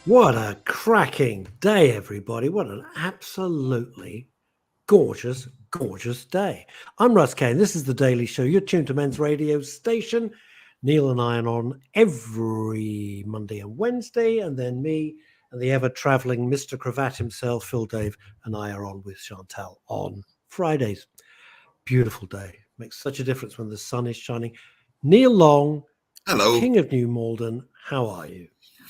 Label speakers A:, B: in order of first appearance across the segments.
A: What a cracking day, everybody. What an absolutely gorgeous, gorgeous day. I'm Russ Kane. This is The Daily Show. You're tuned to Men's Radio Station. Neil and I are on every Monday and Wednesday, and then me and the ever-travelling Mr. Cravat himself, Phil Dave, and I are on with Chantal on Fridays. Beautiful day. Makes such a difference when the sun is shining. Neil Long,
B: Hello.
A: King of New Malden, how are you?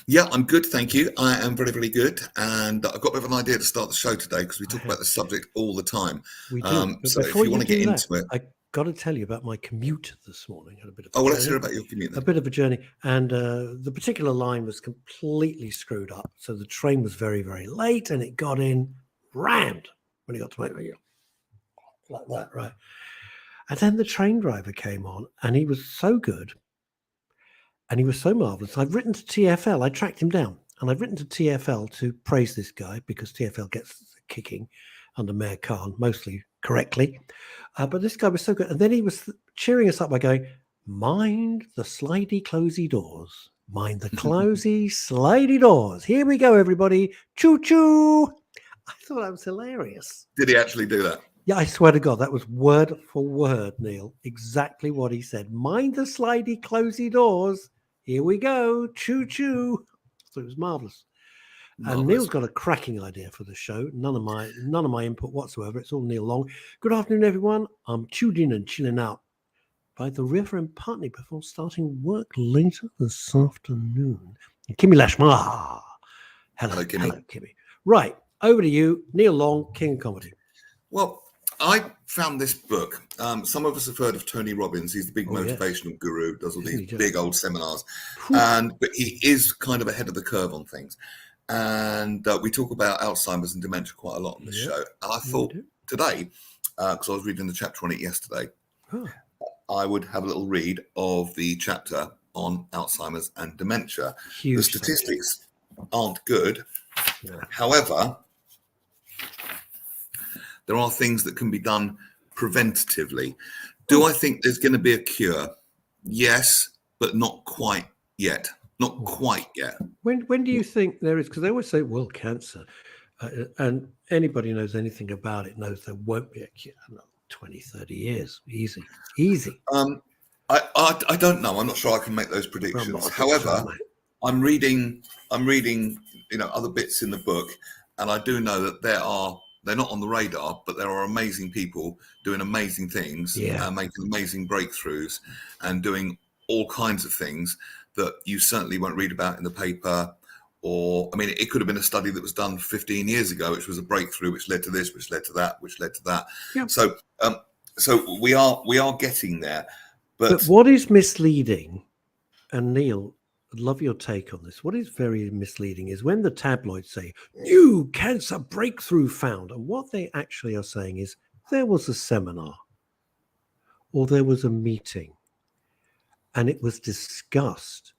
B: Yeah, I'm good, thank you. I am very, very good. And I've got a bit of an idea to start the show today because we talk about the subject all the time.
A: We do. But
B: so
A: before
B: if you want to get
A: that,
B: into it.
A: I got to tell you about my commute this morning. Had a bit of
B: Let's hear about your commute then.
A: A bit of a journey. And the particular line was completely screwed up. So the train was very, very late and it got in rammed when it got to my like that, right? And then the train driver came on and he was so good. And he was so marvellous. I've written to TfL. I tracked him down. And I've written to TfL to praise this guy because TfL gets kicking under Mayor Khan, mostly correctly. But this guy was so good. And then he was cheering us up by going, mind the slidey, closey doors. Mind the closey, slidey doors. Here we go, everybody. Choo-choo. I thought that was hilarious.
B: Did he actually do that?
A: Yeah, I swear to God, that was word for word, Neil. Exactly what he said. Mind the slidey, closey doors. Here we go. Choo-choo. So it was marvellous. And Neil's got a cracking idea for the show. None of my input whatsoever. It's all Neil Long. Good afternoon, everyone. I'm tuned in and chilling out by the river in Putney before starting work later this afternoon. And Kimmy Lashmar. Hello, Kimmy. Right, over to you, Neil Long, King of Comedy.
B: Well, I found this book. Some of us have heard of Tony Robbins. He's the big motivational guru, does all these big old seminars. But he is kind of ahead of the curve on things. And we talk about Alzheimer's and dementia quite a lot on this show. And I thought today, because I was reading the chapter on it yesterday, I would have a little read of the chapter on Alzheimer's and dementia. The statistics aren't good. Yeah. However, there are things that can be done preventatively. Do I think there's going to be a cure? Yes, but not quite yet. Not quite yet.
A: When do you think there is? Because they always say, well, cancer. And anybody who knows anything about it knows there won't be a cure. 20, 30 years. Easy.
B: I don't know. I'm not sure I can make those predictions. However, I'm reading, other bits in the book, and I do know that they're not on the radar, but there are amazing people doing amazing things, making amazing breakthroughs and doing all kinds of things that you certainly won't read about in the paper. Or, it could have been a study that was done 15 years ago, which was a breakthrough, which led to this, which led to that, which led to that. Yep. So we are getting there. But
A: what is misleading, and Neil, I'd love your take on this. What is very misleading is when the tabloids say, new cancer breakthrough found. And what they actually are saying is there was a seminar or there was a meeting and it was discussed.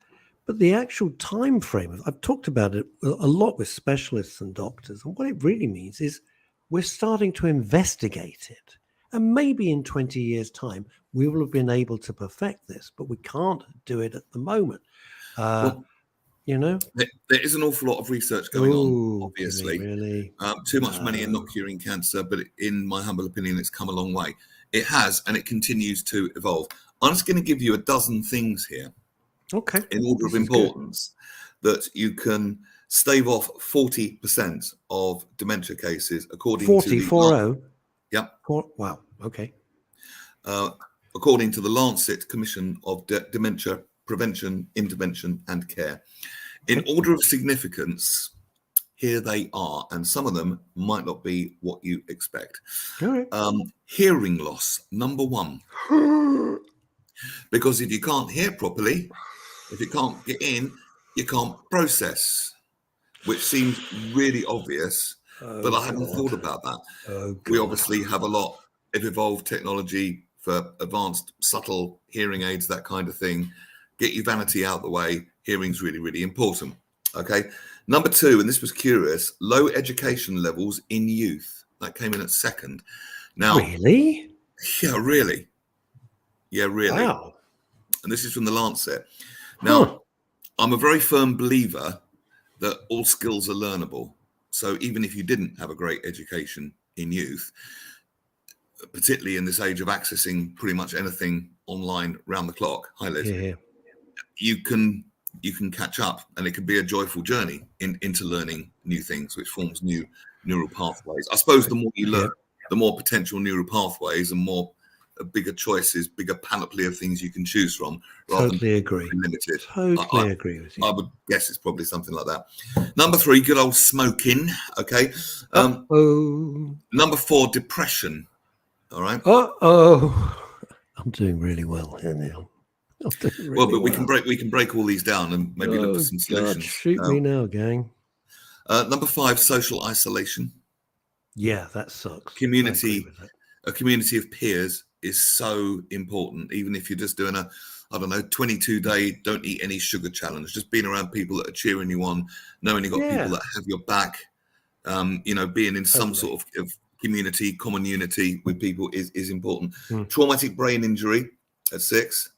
A: But the actual time frame, I've talked about it a lot with specialists and doctors. And what it really means is we're starting to investigate it. And maybe in 20 years' time, we will have been able to perfect this, but we can't do it at the moment.
B: There is an awful lot of research going on, obviously.
A: Really?
B: Too much money in not curing cancer, but in my humble opinion, it's come a long way. It has, and it continues to evolve. I'm just going to give you a dozen things here, in order of importance, that you can stave off 40% of dementia cases, according to
A: 40.
B: Yep.
A: Wow. Okay.
B: According to the Lancet Commission of Dementia Prevention, Intervention and Care. In order of significance, here they are, and some of them might not be what you expect.
A: All right.
B: Hearing loss, number one. Because if you can't hear properly, if you can't get in, you can't process, which seems really obvious, but I hadn't thought about that. We obviously have a lot of evolved technology for advanced, subtle hearing aids, that kind of thing. Get your vanity out the way. Hearing's really, really important. Okay. Number two, and this was curious, low education levels in youth. That came in at second. Now,
A: really?
B: Yeah, really. Yeah, really.
A: Wow.
B: And this is from the Lancet. Now, I'm a very firm believer that all skills are learnable. So even if you didn't have a great education in youth, particularly in this age of accessing pretty much anything online round the clock, hi Liz, you can catch up, and it can be a joyful journey into learning new things, which forms new neural pathways. I suppose the more you learn, the more potential neural pathways and more bigger choices, bigger panoply of things you can choose from, rather
A: totally
B: than
A: agree.
B: Limited.
A: Totally agree with you.
B: I would guess it's probably something like that. Number 3, good old smoking. Okay. Number 4, depression. All right.
A: I'm doing really well here now.
B: But we can break all these down and maybe look for some solutions.
A: God, shoot me now, gang.
B: Number 5, social isolation.
A: Yeah, that sucks.
B: A community of peers is so important. Even if you're just doing a 22-day don't eat any sugar challenge, just being around people that are cheering you on, knowing you've got people that have your back, being in some sort of community, common unity with people is important. Traumatic brain injury at 6,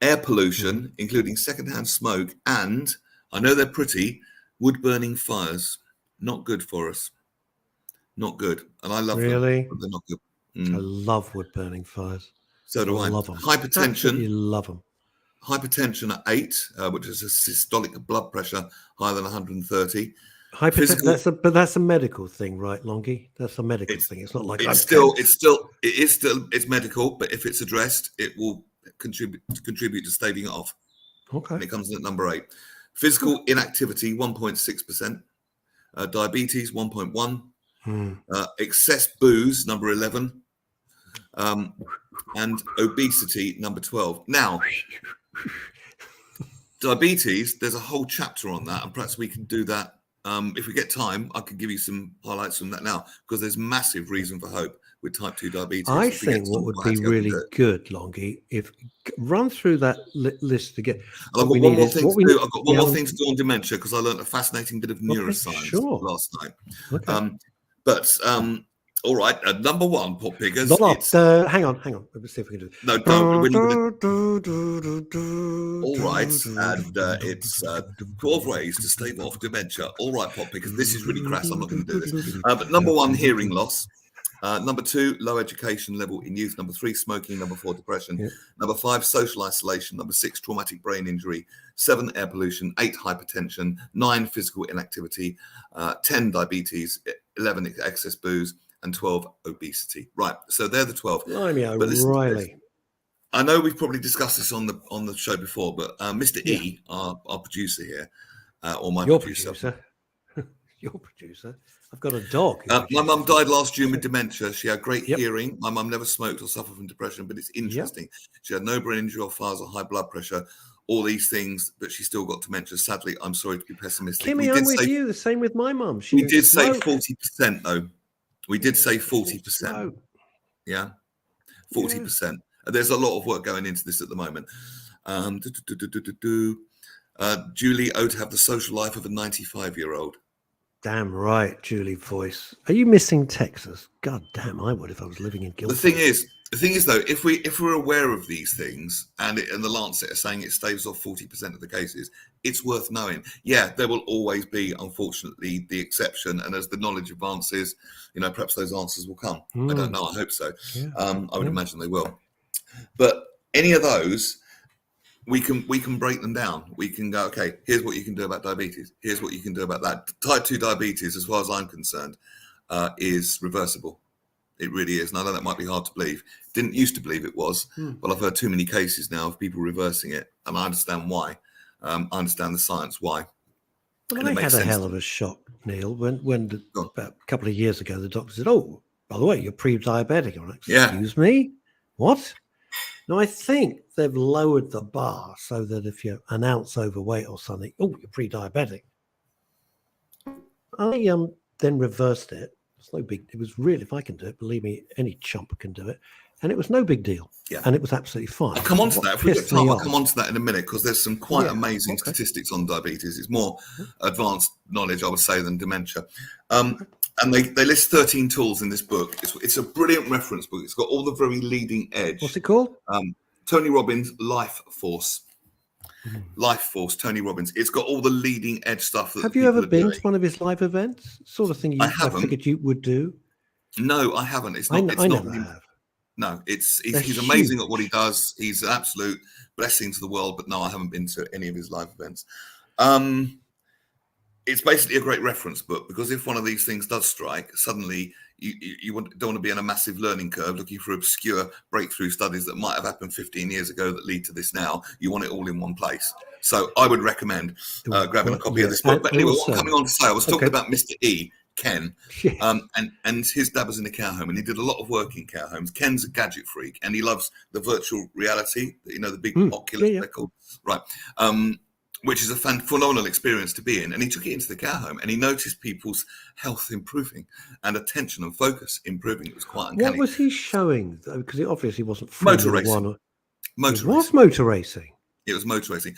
B: air pollution, including secondhand smoke, and I know they're pretty, wood burning fires. Not good for us. Not good. And I love them, but they're not good.
A: I love wood burning fires.
B: So do I.
A: Love them.
B: Hypertension.
A: Absolutely love them.
B: Hypertension at 8, which is a systolic blood pressure higher than 130.
A: But that's a medical thing, right, Longie? That's a medical thing. It's not like
B: it's medical, but if it's addressed, it will contribute to staving it off.
A: Okay.
B: And it comes in at number 8. Physical inactivity 1.6%. Diabetes 1.1. Excess booze number 11. And obesity number 12. Now, diabetes, there's a whole chapter on that, and perhaps we can do that. If we get time, I could give you some highlights from that now, because there's massive reason for hope with type 2 diabetes.
A: I think what would be really good, Longie, if run through that list again.
B: I've got one more thing to do. I've got one more thing to do on dementia, because I learned a fascinating bit of neuroscience last night.
A: Okay.
B: All right, number 1, Pop Piggers.
A: Hang on. Let's see if we can do it.
B: No, don't. All right, and it's 12 ways to stave off dementia. All right, Pop Piggers, this is really crass. I'm not going to do this. But number 1, hearing loss. Number 2, low education level in youth. Number 3, smoking. Number 4, depression. Yep. Number 5, social isolation. Number 6, traumatic brain injury. 7, air pollution. 8, hypertension. 9, physical inactivity. 10, diabetes. 11, excess booze. And 12, obesity. Right, so they're the 12.
A: O'Reilly.
B: I know we've probably discussed this on the show before, but Mr. E, our producer here, or my producer.
A: Your producer. I've got a dog.
B: My mum died last June with dementia. She had great hearing. My mum never smoked or suffered from depression, but it's interesting. She had no brain injury or fires or high blood pressure, all these things, but she still got dementia. Sadly, I'm sorry to be pessimistic.
A: Kimmy, I'm with you. The same with my mum.
B: We did say 40%, though. We did say 40%. Yeah, 40%. There's a lot of work going into this at the moment. Julie ought to have the social life of a 95-year-old.
A: Damn right, Julie voice. Are you missing Texas? God damn, I would if I was living in Guildford.
B: The thing is though, if we're aware of these things, and the Lancet are saying it staves off 40% of the cases, it's worth knowing. Yeah, there will always be, unfortunately, the exception, and as the knowledge advances, perhaps those answers will come. I don't know. I hope so. Yeah. I would imagine they will. But any of those, we can break them down. We can go, okay, here's what you can do about diabetes. Here's what you can do about that. Type 2 diabetes, as far as I'm concerned, is reversible. It really is. And I know that might be hard to believe. Didn't used to believe it was, but I've heard too many cases now of people reversing it. And I understand why. I understand the science why.
A: Well, I had a hell of a shock, Neil, when about a couple of years ago, the doctor said, "Oh, by the way, you're pre-diabetic." I'm like, excuse me? What? No, I think they've lowered the bar so that if you're an ounce overweight or something, you're pre-diabetic. I then reversed it. It's no big. It was really, if I can do it, believe me, any chump can do it. And it was no big deal. Yeah. And it was absolutely fine.
B: I'll come on to that. If we get time, I'll come on to that in a minute, because there's some quite amazing statistics on diabetes. It's more advanced knowledge, I would say, than dementia. And they list 13 tools in this book. It's a brilliant reference book. It's got all the very leading edge.
A: What's it called?
B: Tony Robbins' Life Force. Life Force, Tony Robbins. It's got all the leading edge stuff that
A: Have
B: the
A: you
B: people
A: ever
B: are
A: been
B: doing.
A: to one of his live events? Sort of thing
B: I
A: I
B: haven't.
A: figured you would do.
B: No, I haven't. It's
A: I
B: not. It's not.
A: never have.
B: No, he's
A: They're
B: amazing at what he
A: huge.
B: does. He's an absolute blessing to the world. But no, I haven't been to any of his live events. It's basically a great reference book, because if one of these things does strike, suddenly you don't want to be in a massive learning curve looking for obscure breakthrough studies that might have happened 15 years ago that lead to this now. You want it all in one place. So I would recommend grabbing a copy of this book. But anyway, what I'm coming on to say, I was talking about Mr. E, Ken,
A: Yes.
B: and his dad was in a care home, and he did a lot of work in care homes. Ken's a gadget freak, and he loves the virtual reality, the big Oculus, they're called, right? Which is a phenomenal experience to be in. And he took it into the care home, and he noticed people's health improving and attention and focus improving. It was quite uncanny.
A: What was he showing? Because it obviously wasn't
B: motor
A: Formula
B: racing.
A: One.
B: Motor
A: It was
B: racing.
A: motor racing.
B: It was motor racing.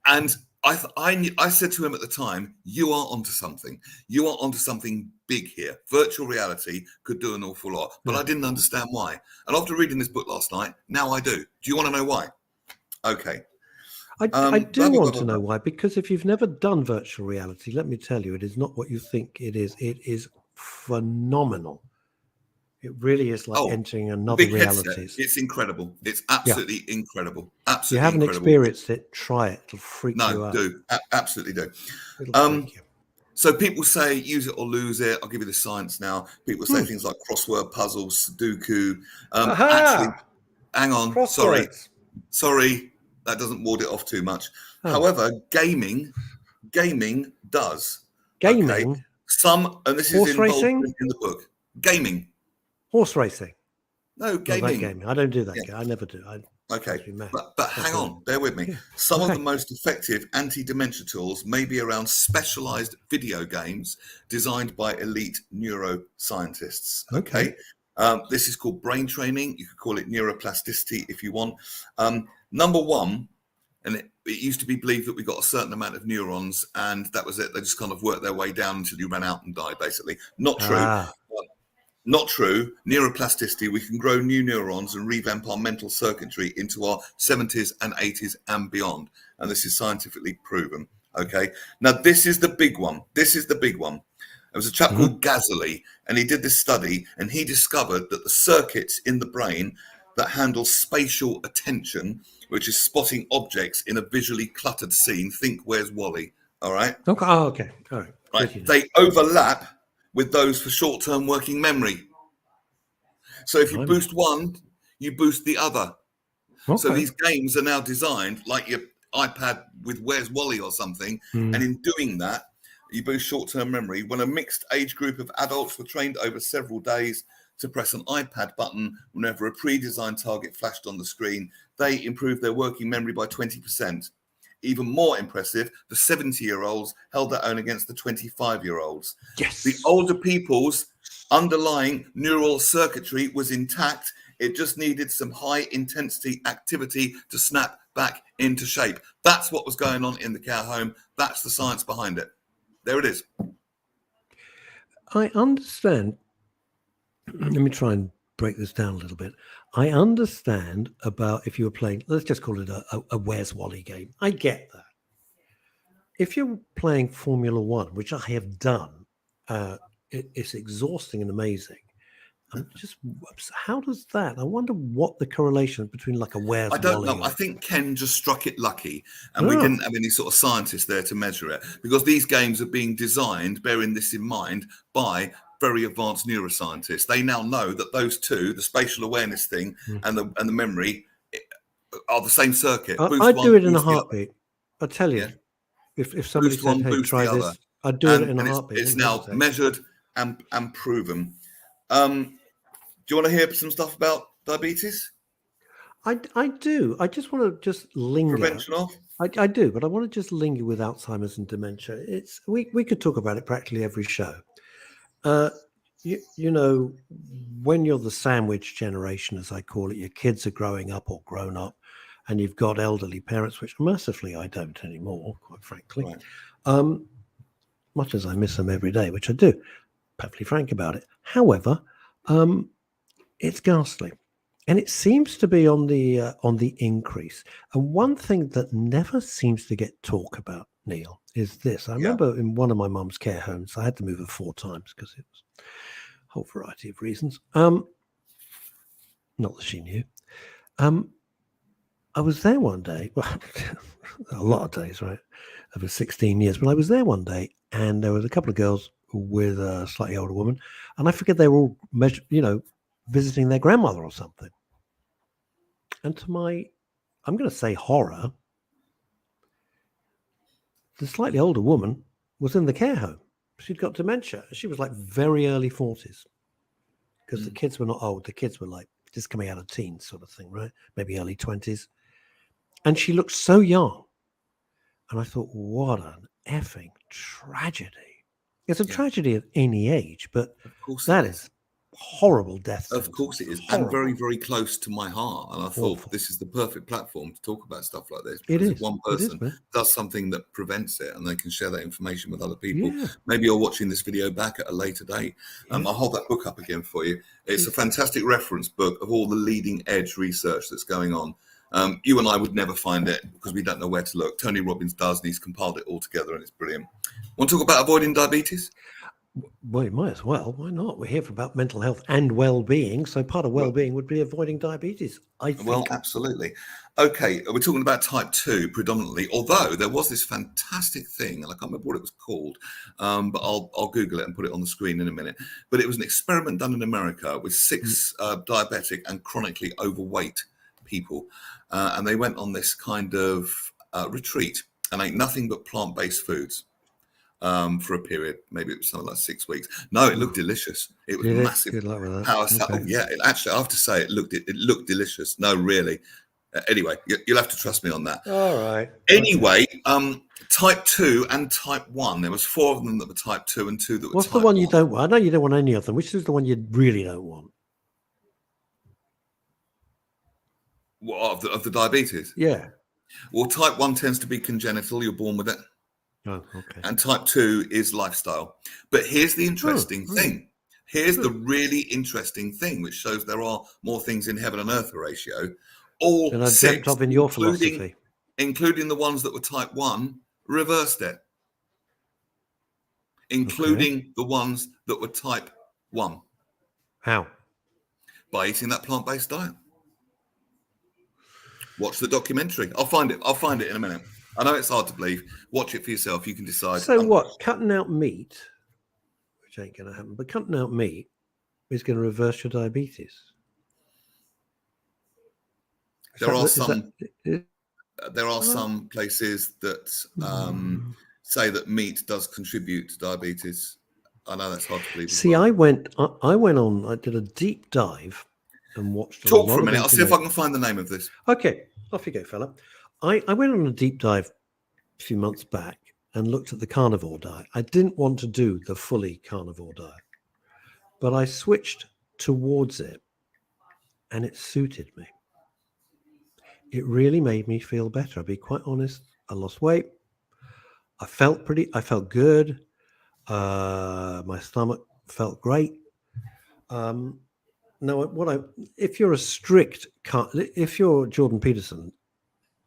B: And I said to him at the time, you are onto something. You are onto something big here. Virtual reality could do an awful lot. But I didn't understand why. And after reading this book last night, now I do. Do you want to know why? Okay.
A: I do want to know why, because if you've never done virtual reality, let me tell you, it is not what you think it is. It is phenomenal. It really is like entering another reality.
B: It's incredible. It's absolutely incredible. Absolutely.
A: If you haven't experienced it, try it. It'll freak you out.
B: No, do. Absolutely do.
A: It'll freak you.
B: So people say use it or lose it. I'll give you the science now. People say things like crossword puzzles, Sudoku. Actually, hang on.
A: Crosswords.
B: Sorry. That doesn't ward it off too much. However, gaming does.
A: Gaming?
B: Okay? And this is involved in the book. Gaming.
A: Horse racing?
B: No, gaming.
A: Gaming. I don't do that. I never do.
B: Okay, but hang on, bear with me. Yeah. Some of the most effective anti-dementia tools may be around specialized video games designed by elite neuroscientists. Okay. This is called brain training. You could call it neuroplasticity if you want. Number one, and it used to be believed that we got a certain amount of neurons, and that was it. They just kind of worked their way down until you ran out and died, basically. Not true. Not true. Neuroplasticity, we can grow new neurons and revamp our mental circuitry into our 70s and 80s and beyond. And this is scientifically proven. Okay. Now, this is the big one. There was a chap called Gazzoli, and he did this study, and he discovered that the circuits in the brain that handle spatial attention, which is spotting objects in a visually cluttered scene. Think Where's Wally? All right.
A: Okay. Oh, okay. All right.
B: Right. They overlap with those for short-term working memory. So if you boost one, you boost the other. Okay. So these games are now designed like your iPad with Where's Wally or something. And in doing that, you boost short-term memory. When a mixed age group of adults were trained over several days to press an iPad button whenever a pre-designed target flashed on the screen, they improved their working memory by 20%. Even more impressive, the 70-year-olds held their own against the 25-year-olds.
A: Yes.
B: The older people's underlying neural circuitry was intact. It just needed some high-intensity activity to snap back into shape. That's what was going on in the care home. That's the science behind it. There it is.
A: I understand. Let me try and break this down a little bit. I understand about if you were playing, let's just call it a Where's Wally game. I get that. If you're playing Formula One, which I have done, it's exhausting and amazing. How does that? I wonder what the correlation between like a Where's Wally.
B: I don't know. I think Ken just struck it lucky, and we didn't have any sort of scientists there to measure it, because these games are being designed, bearing this in mind, by very advanced neuroscientists. They now know that those two, the spatial awareness thing and the memory, are the same circuit.
A: I'd do it in a heartbeat. I tell you, if somebody said, "Hey, try this," I'd do it in a heartbeat.
B: It's now measured and proven. Do you want to hear some stuff about diabetes?
A: I do. I just want to linger.
B: Prevention of?
A: I do, but I want to just linger with Alzheimer's and dementia. We could talk about it practically every show. You know, when you're the sandwich generation, as I call it, your kids are growing up or grown up, and you've got elderly parents, which mercifully I don't anymore, quite frankly. Right. Much as I miss them every day, which I do, perfectly frank about it. However, it's ghastly. And it seems to be on the increase. And one thing that never seems to get talk about, Neil, is this. I remember in one of my mum's care homes, I had to move her 4 times because it was a whole variety of reasons. Not that she knew. I was there one day, well, a lot of days, right, over 16 years, but I was there one day and there was a couple of girls with a slightly older woman, and I forget they were all visiting their grandmother or something. And to my, I'm going to say horror, the slightly older woman was in the care home. She'd got dementia. She was like very early 40s because the kids were not old. The kids were like just coming out of teens sort of thing, right? Maybe early 20s. And she looked so young. And I thought, what an effing tragedy. It's a tragedy at any age, but
B: of course
A: that is horrible death.
B: Of course it is.
A: Horrible.
B: And very, very close to my heart. And I thought this is the perfect platform to talk about stuff like this. Because if one person does something that prevents it and they can share that information with other people, maybe you're watching this video back at a later date. I'll hold that book up again for you. It's a fantastic reference book of all the leading edge research that's going on. You and I would never find it because we don't know where to look. Tony Robbins does, and he's compiled it all together, and it's brilliant. Want to talk about avoiding diabetes?
A: Well, you might as well. Why not? We're here for about mental health and well-being. So part of well-being would be avoiding diabetes, I think.
B: Well, absolutely. Okay, we're talking about type 2 predominantly, although there was this fantastic thing, and I can't remember what it was called, but I'll Google it and put it on the screen in a minute. But it was an experiment done in America with 6 diabetic and chronically overweight people. And they went on this kind of retreat and ate nothing but plant-based foods. For a period, maybe it was something like 6 weeks. No, it looked delicious. It was massive.
A: Good luck with that.
B: Power. Okay. Oh, yeah, actually, I have to say, it looked delicious. No, really. Anyway, you'll have to trust me on that.
A: All right.
B: Anyway, type 2 and type 1. There was 4 of them that were type 2 and 2 that were
A: What's
B: type
A: the one
B: 1.
A: you don't want? I know you don't want any of them. Which is the one you really don't want?
B: What, of the diabetes?
A: Yeah.
B: Well, type 1 tends to be congenital. You're born with it.
A: Oh, okay.
B: And type 2 is lifestyle. But here's the interesting thing. Here's the really interesting thing, which shows there are more things in heaven and earth, Horatio. All
A: and I
B: 6,
A: dreamt of in your philosophy,
B: including the ones that were type 1, reversed it. Including the ones that were type 1.
A: How?
B: By eating that plant-based diet. Watch the documentary. I'll find it in a minute. I know it's hard to believe. Watch it for yourself. You can decide.
A: So what? Cutting out meat, which ain't going to happen, but cutting out meat is going to reverse your diabetes.
B: There are some places that say that meat does contribute to diabetes. I know that's hard to believe.
A: See, I did a deep dive and watched.
B: Talk for a minute. I'll see if I can find the name of this.
A: Okay, off you go, fella. I went on a deep dive a few months back and looked at the carnivore diet. I didn't want to do the fully carnivore diet, but I switched towards it and it suited me. It really made me feel better. I'll be quite honest. I lost weight. I felt good. My stomach felt great. If you're Jordan Peterson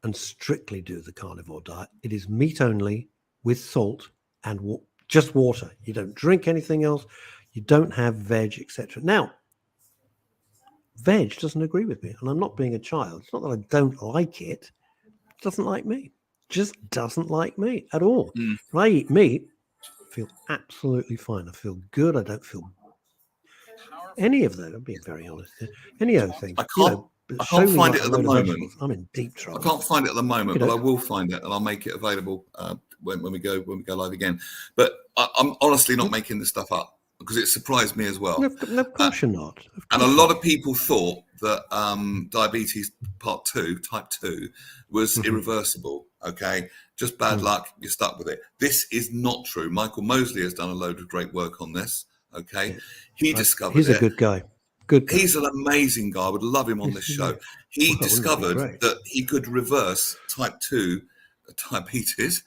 A: and strictly do the carnivore diet, it is meat only with salt and just water. You don't drink anything else. You don't have veg, etc. Now, veg doesn't agree with me, and I'm not being a child. It's not that I don't like it. It doesn't like me. Just doesn't like me at all. When I eat meat, I feel absolutely fine. I feel good. I don't feel any of that. I'm being very honest. Any other thing.
B: I can't find it at the moment.
A: I'm in deep trouble.
B: I can't find it at the moment, but I will find it and I'll make it available when we go live again. But I'm honestly not making this stuff up because it surprised me as well.
A: No, of course you're not.
B: And a lot of people thought that diabetes type 2, was irreversible. Okay, just bad luck. You're stuck with it. This is not true. Michael Mosley has done a load of great work on this. Okay, he discovered
A: He's a good guy. Good guy.
B: He's an amazing guy. I would love him on this show. He discovered that he could reverse type 2 diabetes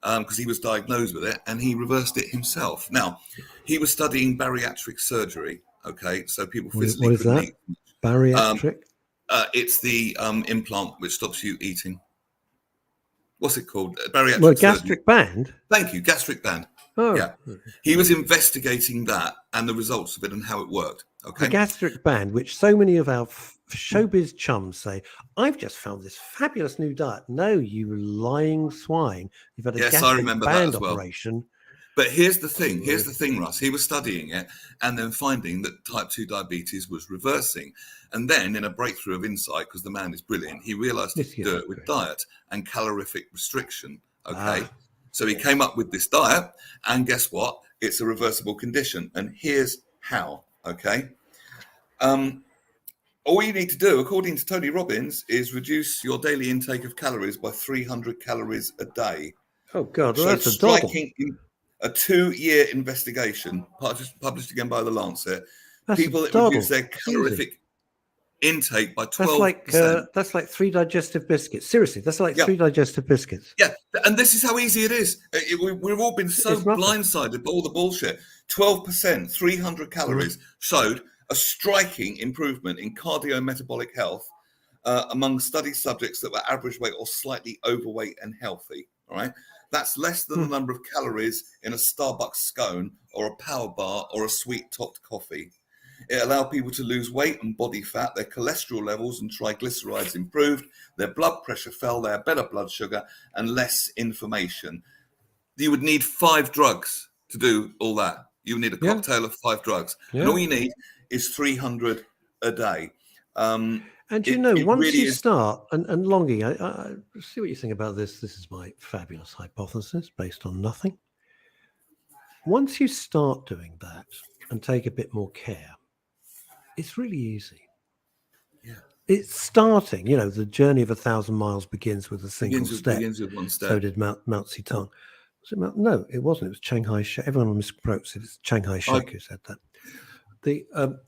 B: because he was diagnosed with it, and he reversed it himself. Now, he was studying bariatric surgery. Okay, so people physically
A: what is that? Bariatric?
B: It's the implant which stops you eating. What's it called? Bariatric
A: Well,
B: surgery.
A: gastric band.
B: Thank you, gastric band.
A: Oh,
B: Yeah, he was investigating that and the results of it and how it worked. Okay,
A: the gastric band, which so many of our showbiz chums say, I've just found this fabulous new diet. No, you lying swine. You've had a
B: yes, I
A: gastric
B: remember that
A: band
B: as well.
A: operation.
B: But here's the thing. Here's the thing, Russ. He was studying it and then finding that type 2 diabetes was reversing. And then in a breakthrough of insight, because the man is brilliant, he realized he could do it with diet and calorific restriction. Okay. So he came up with this diet, and guess what? It's a reversible condition. And here's how. Okay. All you need to do, according to Tony Robbins, is reduce your daily intake of calories by 300 calories a day.
A: Oh, God. Well,
B: So
A: that's a double.
B: A 2-year investigation published again by the Lancet.
A: That's
B: people that
A: double.
B: reduce their calorific intake by
A: 12%. That's like 3 digestive biscuits. Seriously, that's like 3 digestive biscuits.
B: Yeah, and this is how easy it is. We've all been so blindsided by all the bullshit. 12%, 300 calories showed a striking improvement in cardiometabolic health among study subjects that were average weight or slightly overweight and healthy. All right. That's less than the number of calories in a Starbucks scone or a power bar or a sweet-topped coffee. It allowed people to lose weight and body fat. Their cholesterol levels and triglycerides improved. Their blood pressure fell. They had better blood sugar and less inflammation. You would need 5 drugs to do all that. You would need a cocktail of 5 drugs. And all you need is 300 a day.
A: And you know, once really you start, and Longie, I see what you think about this. This is my fabulous hypothesis based on nothing. Once you start doing that and take a bit more care, it's really easy. Yeah. It's starting, you know, the journey of 1,000 miles begins with a single step.
B: Begins with one step.
A: So did Mao Zedong. No, it wasn't. It was Chiang Kai-shek. Everyone misquotes it. It's Chiang Kai-shek who said that.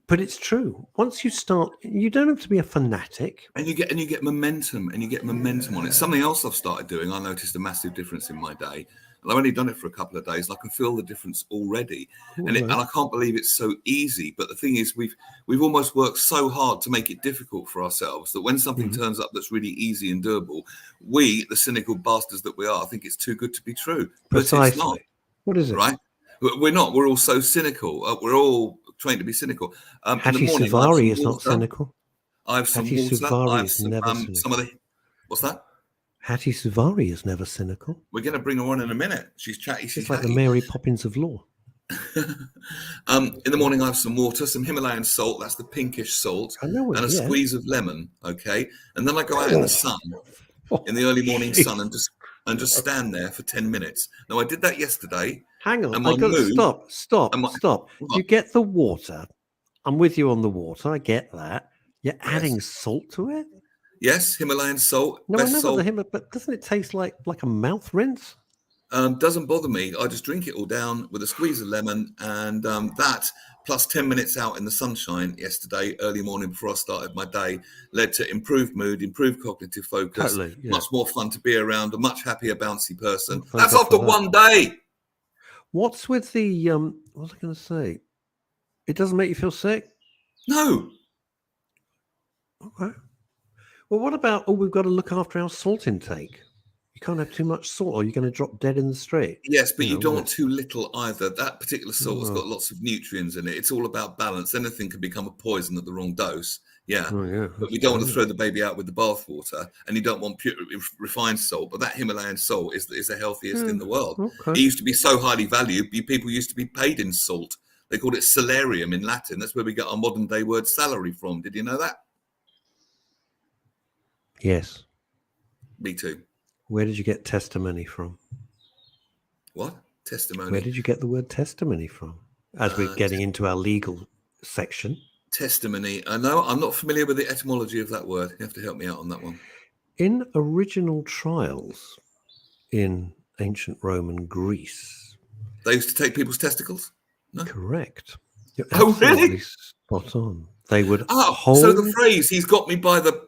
A: But it's true. Once you start, you don't have to be a fanatic.
B: And you get momentum, on it. Something else I've started doing, I noticed a massive difference in my day. And I've only done it for a couple of days, and I can feel the difference already. And I can't believe it's so easy. But the thing is, we've almost worked so hard to make it difficult for ourselves that when something turns up that's really easy and doable, we, the cynical bastards that we are, think it's too good to be true.
A: Precisely.
B: But it's not.
A: What is it?
B: Right? We're not. We're all so cynical. We're all trained to be cynical.
A: Hatti Suvari is not cynical.
B: I have some
A: Hatti
B: water.
A: Suvari
B: I have
A: is never cynical.
B: some of the. What's that?
A: Hatti Suvari is never cynical.
B: We're going to bring her on in a minute. She's chatty.
A: She's like the Mary Poppins of law.
B: In the morning, I have some water, some Himalayan salt. That's the pinkish salt, and a squeeze of lemon. Okay, and then I go out in the sun, in the early morning sun, and just stand there for 10 minutes. Now I did that yesterday.
A: Hang on, I got to stop. You get the water. I'm with you on the water. I get that. You're adding salt to it?
B: Yes, Himalayan salt.
A: No, I know but doesn't it taste like a mouth rinse?
B: Doesn't bother me. I just drink it all down with a squeeze of lemon, and that plus 10 minutes out in the sunshine yesterday, early morning before I started my day, led to improved mood, improved cognitive focus, much more fun to be around, a much happier, bouncy person. That's after one day.
A: What's with the, what was I going to say? It doesn't make you feel sick?
B: No.
A: Okay. Well, what about, we've got to look after our salt intake. You can't have too much salt or you're going to drop dead in the street.
B: Yes, but you don't want too little either. That particular salt has got lots of nutrients in it. It's all about balance. Anything can become a poison at the wrong dose. Yeah. But we don't want to throw the baby out with the bathwater, and you don't want pure refined salt. But that Himalayan salt is the healthiest in the world. Okay. It used to be so highly valued. People used to be paid in salt. They called it salarium in Latin. That's where we get our modern day word salary from. Did you know that?
A: Yes.
B: Me too.
A: Where did you get testimony from?
B: What? Testimony?
A: Where did you get the word testimony from? As we're getting into our legal section.
B: Testimony. I know I'm not familiar with the etymology of that word. You have to help me out on that one.
A: In original trials in ancient Rome and Greece,
B: they used to take people's testicles? No?
A: Correct. You're
B: really?
A: Spot on. They would
B: so the phrase, he's got me by the...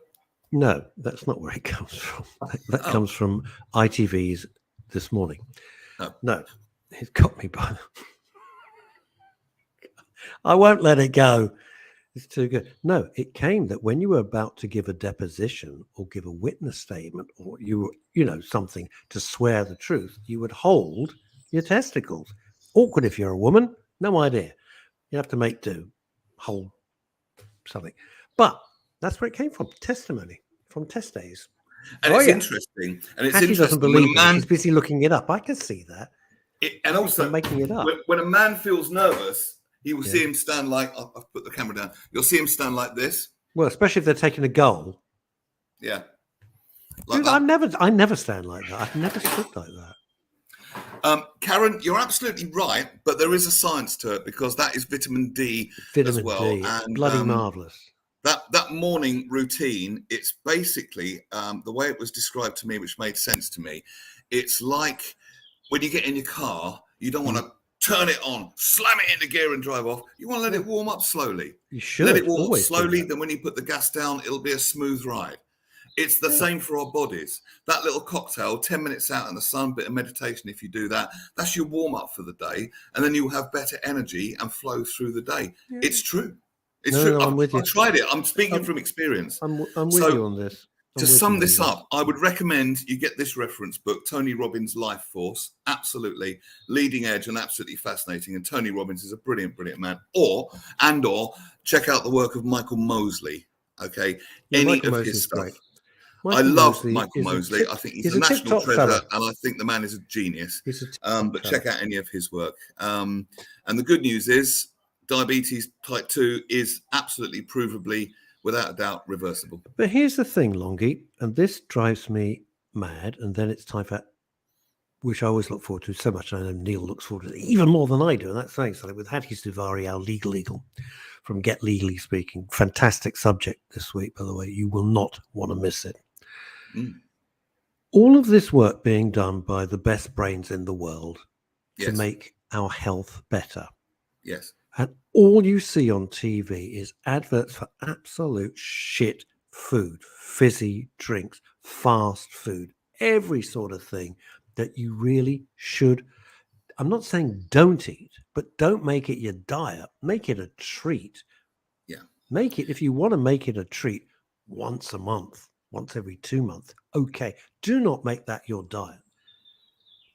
A: No, that's not where it comes from. That comes from ITV's This Morning. No, he's got me by the... I won't let it go. It's too good. No, it came that when you were about to give a deposition or give a witness statement or something to swear the truth, you would hold your testicles. Awkward if you're a woman. No idea. You have to make do. Hold something. But that's where it came from. Testimony from test days.
B: And it's interesting. And it's
A: Hatti
B: interesting.
A: doesn't believe me. She's busy looking it up. I can see that.
B: And also,
A: making it up.
B: When a man feels nervous, you will see him stand like, I've put the camera down. You'll see him stand like this.
A: Well, especially if they're taking a goal.
B: Yeah.
A: Like dude, I never stand like that. I've never stood like that.
B: Karen, you're absolutely right, but there is a science to it because that is vitamin D as well.
A: D, and bloody marvellous.
B: That morning routine, it's basically the way it was described to me, which made sense to me. It's like when you get in your car, you don't want to turn it on, slam it into gear and drive off. You want to let it warm up slowly.
A: You should.
B: Let it warm up slowly, then when you put the gas down, it'll be a smooth ride. It's the same for our bodies. That little cocktail, 10 minutes out in the sun, bit of meditation, if you do that, that's your warm up for the day. And then you'll have better energy and flow through the day. Yeah. It's true. It's true.
A: I'm with you.
B: I tried it. I'm speaking from experience.
A: I'm with you on this.
B: To sum this up, I would recommend you get this reference book, Tony Robbins' Life Force. Absolutely leading edge and absolutely fascinating. And Tony Robbins is a brilliant, brilliant man. Or check out the work of Michael Mosley. Okay. Any of his stuff. I love Michael Mosley. I think he's a national treasure, and I think the man is a genius. But check out any of his work. And the good news is diabetes type 2 is absolutely provably, without a doubt, reversible.
A: But here's the thing, Longie, and this drives me mad, and then it's time for, which I always look forward to so much, and I know Neil looks forward to it even more than I do, and that's saying something, with Hatti Suvari, our legal eagle from Get Legally Speaking. Fantastic subject this week, by the way. You will not want to miss it. All of this work being done by the best brains in the world to make our health better.
B: Yes.
A: And all you see on TV is adverts for absolute shit food, fizzy drinks, fast food, every sort of thing that you really should. I'm not saying don't eat, but don't make it your diet. Make it a treat.
B: Yeah.
A: Make it, if you want to make it a treat, once a month, once every 2 months. Okay. Do not make that your diet.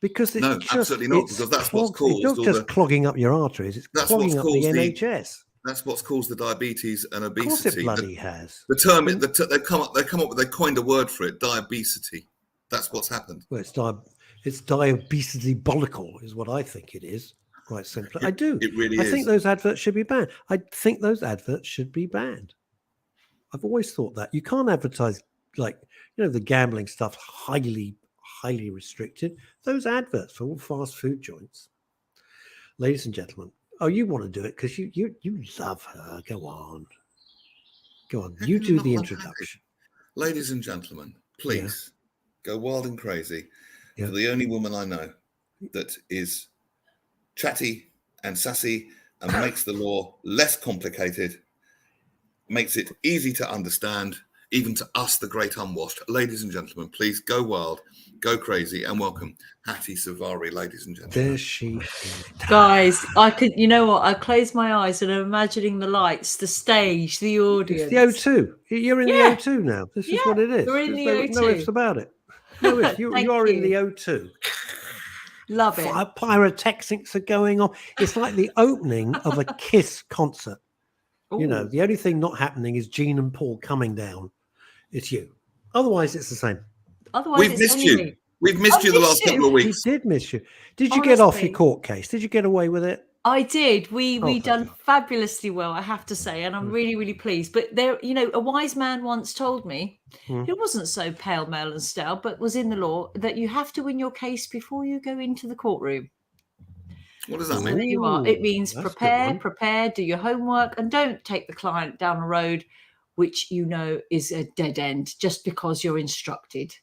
A: Because it's
B: absolutely not. Because that's what's caused.
A: It's not just clogging up your arteries; it's clogging up the NHS.
B: That's what's caused the diabetes and obesity.
A: Of course, it bloody has.
B: The term they've come up with. They coined a word for it: diabesity. That's what's happened.
A: Well, it's diabesity-bolical, is what I think it is. Quite simply, I do.
B: It really is.
A: I think those adverts should be banned. I've always thought that you can't advertise the gambling stuff highly restricted. Those adverts for all fast food joints, ladies and gentlemen. Oh, you want to do it because you love her. Go on. You do the introduction.
B: Ladies and gentlemen, please go wild and crazy for the only woman I know that is chatty and sassy and makes the law less complicated, makes it easy to understand, even to us, the great unwashed. Ladies and gentlemen, please go wild, go crazy, and welcome Hatti Suvari, ladies and gentlemen.
A: There she is.
C: Guys, I close my eyes and I'm imagining the lights, the stage, the audience.
A: It's the O2. You're in the O2 now. This is what it is.
C: You're in the O2.
A: No ifs about it. No ifs. You are in the O2.
C: Love it.
A: Pyrotechnics are going on. It's like the opening of a Kiss concert. Ooh. The only thing not happening is Gene and Paul coming down. It's you. Otherwise, it's the same.
B: We've missed you. We've missed you the last couple of weeks.
A: We did miss you. Did you get off your court case? Did you get away with it?
C: I did. We done fabulously well, I have to say, and I'm really, really pleased. But there, a wise man once told me, he wasn't so pale, male, and stale, but was in the law, that you have to win your case before you go into the courtroom.
B: What does that mean?
C: There you are. It means prepare, do your homework, and don't take the client down a road which is a dead end just because you're instructed.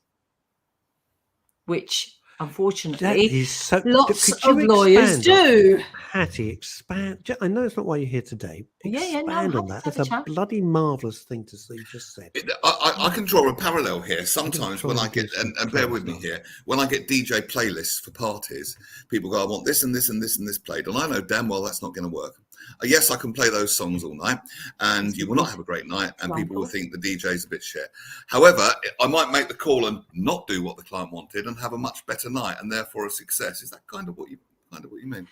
C: Which, unfortunately, lots of lawyers do.
A: Hatti, expand. I know it's not why you're here today. Expand on that. It's a bloody marvellous thing to see. You just said.
B: I can draw a parallel here. Sometimes when I get, and bear with me here, when I get DJ playlists for parties, people go, I want this and this and this and this played. And I know damn well that's not going to work. Yes, I can play those songs all night, and you will not have a great night, and people will think the DJ's a bit shit. However, I might make the call and not do what the client wanted and have a much better night, and therefore a success. Is that kind of what you mean?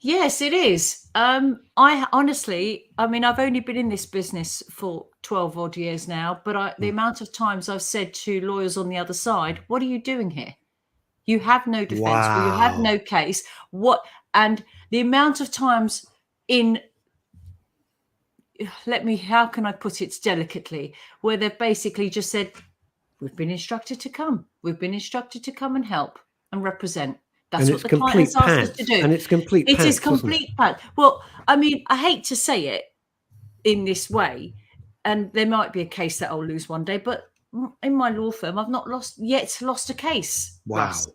C: Yes, it is. I honestly, I mean, I've only been in this business for 12 odd years now, but the amount of times I've said to lawyers on the other side, what are you doing here? You have no defense, or you have no case. And the amount of times how can I put it delicately, where they've basically just said, we've been instructed to come. We've been instructed to come and help and represent. That's what the client has asked us to do.
A: And it's complete pants.
C: It is complete pants. Well, I mean, I hate to say it in this way, and there might be a case that I'll lose one day, but in my law firm, I've not lost a case.
A: Wow.
C: Russ,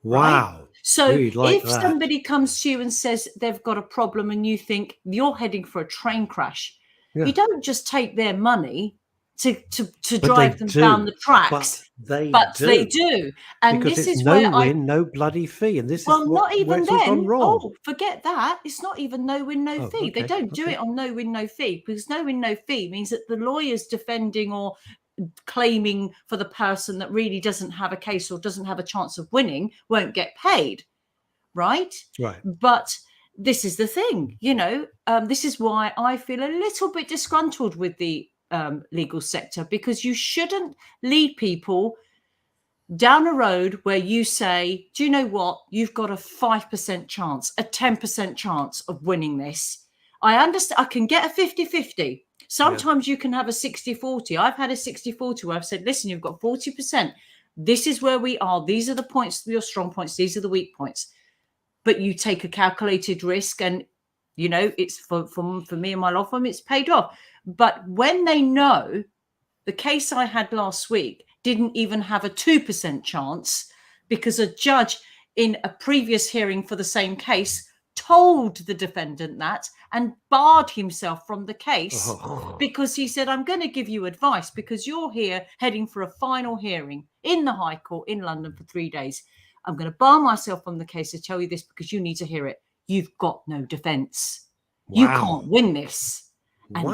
A: wow.
C: Right? So
A: like
C: if somebody comes to you and says they've got a problem and you think you're heading for a train crash, you don't just take their money to drive them down the tracks. But they do. And
A: because
C: this
A: it's
C: is
A: no
C: where
A: win, no bloody fee. And this is
C: not even then.
A: wrong.
C: Oh, forget that. It's not even no win, no fee.
A: Okay,
C: They don't do it on no win, no fee, because no win, no fee means that the lawyer's defending or claiming for the person that really doesn't have a case or doesn't have a chance of winning won't get paid. Right. But this is the thing, this is why I feel a little bit disgruntled with the legal sector, because you shouldn't lead people down a road where you say, do you know what? You've got a 5% chance, a 10% chance of winning this. I understand. I can get a 50-50. Sometimes you can have a 60-40. I've had a 60-40 where I've said, listen, you've got 40%. This is where we are. These are the points, your strong points. These are the weak points. But you take a calculated risk, and it's for me and my law firm, it's paid off. But when they know, the case I had last week didn't even have a 2% chance, because a judge in a previous hearing for the same case told the defendant that and barred himself from the case because he said, I'm going to give you advice because you're here heading for a final hearing in the High Court in London for 3 days. I'm going to bar myself from the case to tell you this because you need to hear it. You've got no defense. Wow. You can't win this.
A: And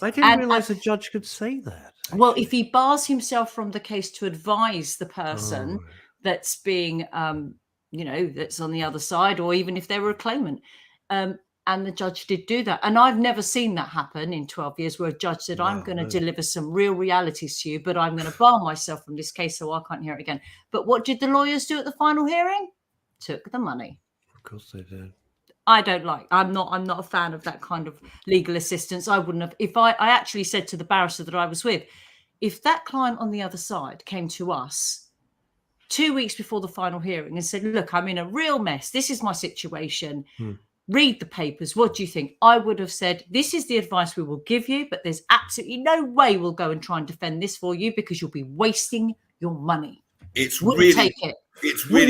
A: I didn't realize a judge could say that. Actually.
C: Well, if he bars himself from the case to advise the person that's being, that's on the other side, or even if they were a claimant, and the judge did do that. And I've never seen that happen in 12 years where a judge said, I'm going to deliver some real realities to you, but I'm going to bar myself from this case so I can't hear it again. But what did the lawyers do at the final hearing? Took the money.
A: Of course they did.
C: I'm not a fan of that kind of legal assistance. I wouldn't have, if I actually said to the barrister that I was with, if that client on the other side came to us 2 weeks before the final hearing and said, look, I'm in a real mess. This is my situation. Read the papers. What do you think? I would have said, this is the advice we will give you, but there's absolutely no way we'll go and try and defend this for you because you'll be wasting your money.
B: It's really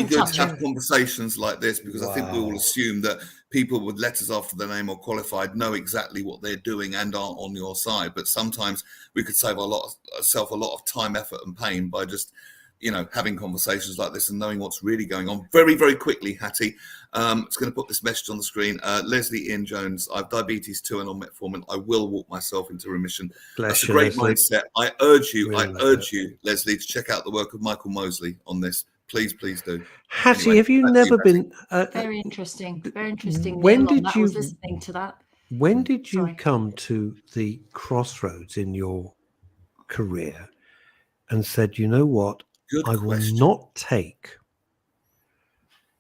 B: good to have conversations like this, because I think we all assume that people with letters after their name or qualified know exactly what they're doing and are on your side. But sometimes we could save ourselves a lot of time, effort and pain by just, having conversations like this and knowing what's really going on. Very, very quickly, Hatti, it's going to put this message on the screen. Leslie Ian Jones, I have diabetes 2 and on metformin. I will walk myself into remission. That's a great mindset. I urge you, Leslie, to check out the work of Michael Mosley on this. Please do.
A: Hattie, have you never been...
C: very interesting. Very interesting.
A: When did you...
C: was listening to that.
A: When did you come to the crossroads in your career and said, you know what? I will not take...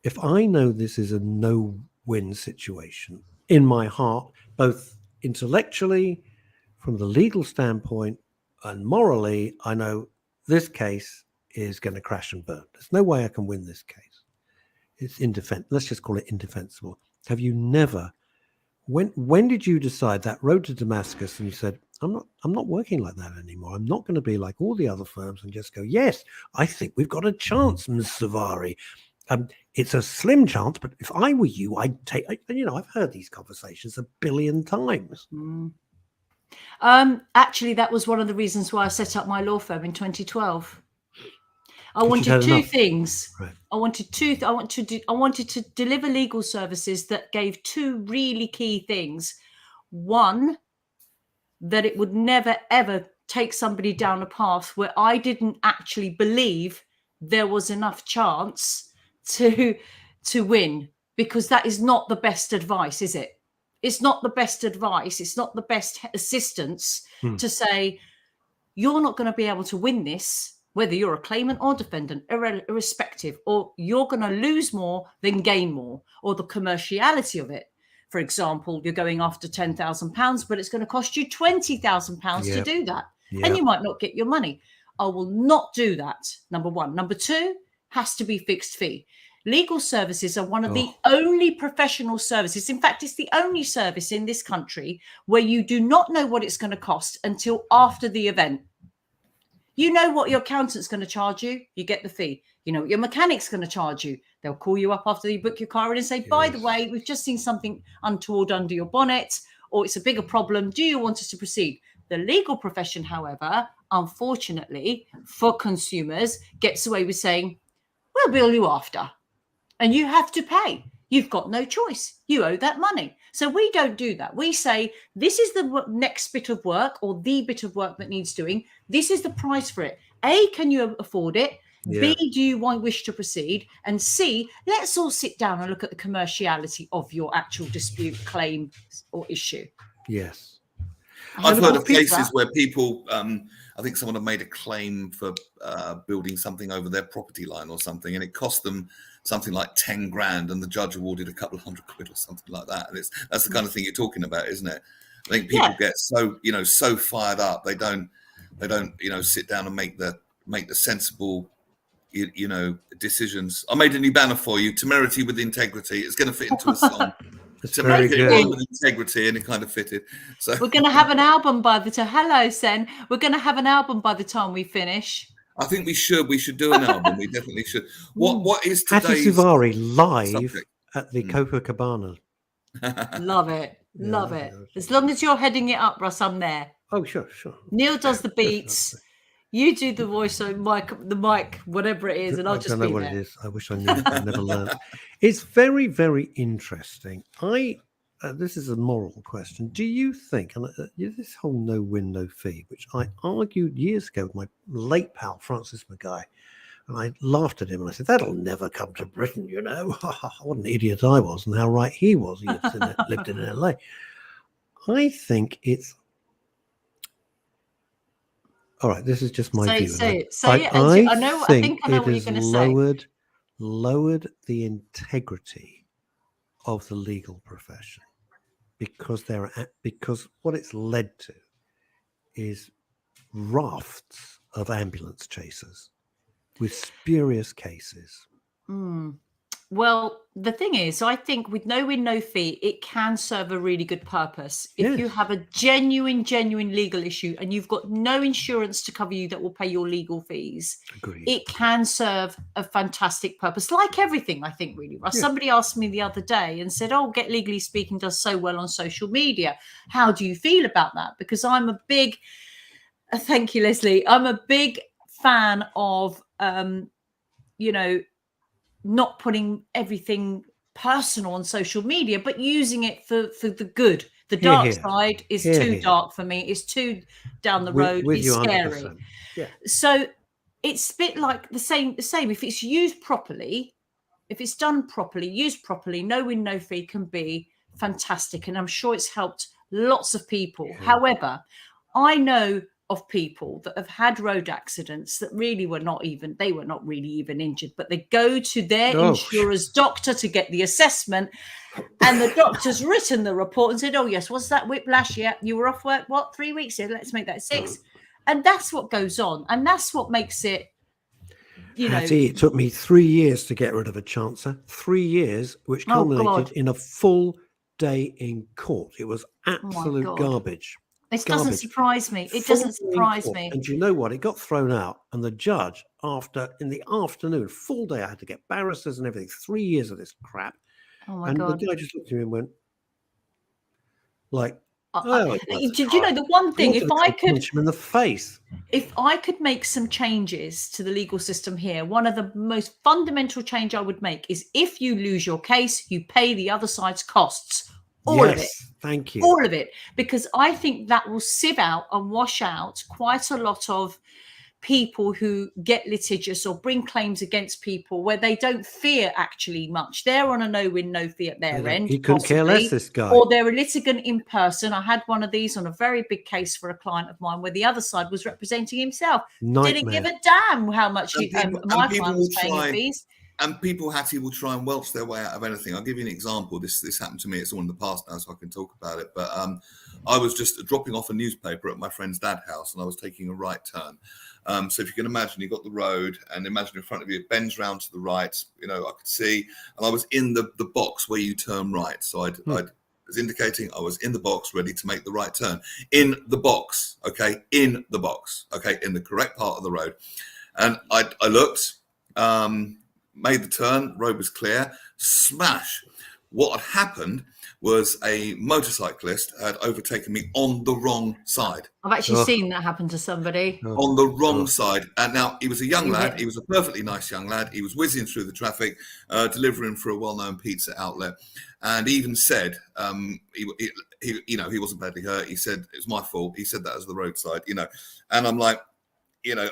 A: If I know this is a no-win situation, in my heart, both intellectually, from the legal standpoint, and morally, I know this case is going to crash and burn. There's no way I can win this case. It's let's just call it indefensible. Have you never, when did you decide that road to Damascus and you said, I'm not working like that anymore. I'm not going to be like all the other firms and just go, yes, I think we've got a chance, Ms. Suvari. It's a slim chance, but if I were you, I'd take, I've heard these conversations a billion times.
C: Actually, that was one of the reasons why I set up my law firm in 2012. I wanted two things. Right. I wanted to deliver legal services that gave two really key things. One, that it would never, ever take somebody down a path where I didn't actually believe there was enough chance to win, because that is not the best advice, is it? It's not the best advice. It's not the best assistance to say, you're not going to be able to win this, whether you're a claimant or defendant, irrespective, or you're going to lose more than gain more, or the commerciality of it. For example, you're going after £10,000, but it's going to cost you £20,000 to do that. And you might not get your money. I will not do that, number one. Number two, has to be fixed fee. Legal services are one of the only professional services. In fact, it's the only service in this country where you do not know what it's going to cost until after the event. You know what your accountant's going to charge you, you get the fee. You know what your mechanic's going to charge you. They'll call you up after you book your car in and say, by the way, we've just seen something untoward under your bonnet, or it's a bigger problem. Do you want us to proceed? The legal profession, however, unfortunately for consumers, gets away with saying, we'll bill you after. And you have to pay. You've got no choice. You owe that money. So we don't do that. We say, this is the next bit of work, or the bit of work that needs doing. This is the price for it. A, can you afford it? B, do you wish to proceed? And C, let's all sit down and look at the commerciality of your actual dispute, claim, or issue.
A: Yes.
B: I've heard of cases where people, I think someone had made a claim for building something over their property line or something, and it cost them something like 10 grand, and the judge awarded a couple of £100 or something like that. And that's the kind of thing you're talking about, isn't it? I think people get so fired up, they don't sit down and make the sensible decisions. I made a new banner for you: temerity with integrity. It's going to fit into a song. Temerity with integrity, and it kind of fitted. So
C: we're going to have an album by the time. Hello, Sen. We're going to have an album by the time we finish.
B: I think we should. We should do an album. We definitely should. What is today's
A: Hatti Suvari live
B: subject?
A: At the Copacabana?
C: Love it. Love it. As long as you're heading it up, Russ, I'm there.
A: Oh, sure.
C: Neil does the beats. You do the voice, the mic, whatever it is, and I'll just be there. I don't know what it is.
A: I wish I knew. I've never learned. It's very, very interesting. This is a moral question. Do you think, and this whole no win, no fee, which I argued years ago with my late pal, Francis Mackay, and I laughed at him and I said, that'll never come to Britain, you know. What an idiot I was, and how right he was. He lived in LA. I think it's, all right, this is just my view.
C: Say it. I think I know what you're going to say.
A: Lowered the integrity of the legal profession, because what it's led to is rafts of ambulance chasers with spurious cases.
C: Well, the thing is, I think with no win, no fee, it can serve a really good purpose. If you have a genuine legal issue and you've got no insurance to cover you that will pay your legal fees, it can serve a fantastic purpose. Like everything, I think, really, Russ. Somebody asked me the other day and said, Get Legally Speaking does so well on social media. How do you feel about that? Because I'm a big, thank you, Leslie. I'm a big fan of, not putting everything personal on social media, but using it for the good. The dark side is too dark for me. It's too down the road. It's scary. So it's a bit like the same. If it's used properly, if it's done properly, used properly, no win, no fee can be fantastic. And I'm sure it's helped lots of people. However, I know of people that have had road accidents that really were not really even injured, but they go to their insurer's doctor to get the assessment, and the doctor's written the report and said, yes, what's that whiplash? Yeah, you were off work, 3 weeks? Yeah, let's make that 6. And that's what goes on, and that's what makes it,
A: Hattie, it took me 3 years to get rid of a chancer. 3 years, which culminated in a full day in court. It was absolute garbage.
C: It doesn't surprise me. It doesn't surprise me.
A: And you know what? It got thrown out. And the judge, in the afternoon, full day, I had to get barristers and everything. 3 years of this crap.
C: Oh, my God.
A: And the guy just looked at me and went,
C: do you know the one thing? If I could
A: punch him in the face.
C: If I could make some changes to the legal system here, one of the most fundamental change I would make is if you lose your case, you pay the other side's costs. All of it.
A: Thank you.
C: All of it. Because I think that will sieve out and wash out quite a lot of people who get litigious or bring claims against people where they don't fear actually much. They're on a no-win, no-fee at their end.
A: He couldn't care less, this guy.
C: Or they're a litigant in person. I had one of these on a very big case for a client of mine where the other side was representing himself.
A: Nightmare.
C: Didn't give a damn how much my client was paying in fees.
B: And people, Hattie, will try and welch their way out of anything. I'll give you an example. This happened to me. It's all in the past now, so I can talk about it. But I was just dropping off a newspaper at my friend's dad's house, and I was taking a right turn. So if you can imagine, you've got the road, and imagine in front of you, it bends round to the right. You know, I could see, and I was in the box where you turn right. So I was indicating I was in the box, ready to make the right turn. In the box, okay? In the box, okay? In the correct part of the road. And I looked, made the turn, road was clear, smash. What had happened was a motorcyclist had overtaken me on the wrong side.
C: I've actually seen that happen to somebody.
B: On the wrong side. And now he was a young lad. He was a perfectly nice young lad. He was whizzing through the traffic, delivering for a well-known pizza outlet. And he even said, he wasn't badly hurt. He said, it was my fault. He said that as the roadside, And I'm like,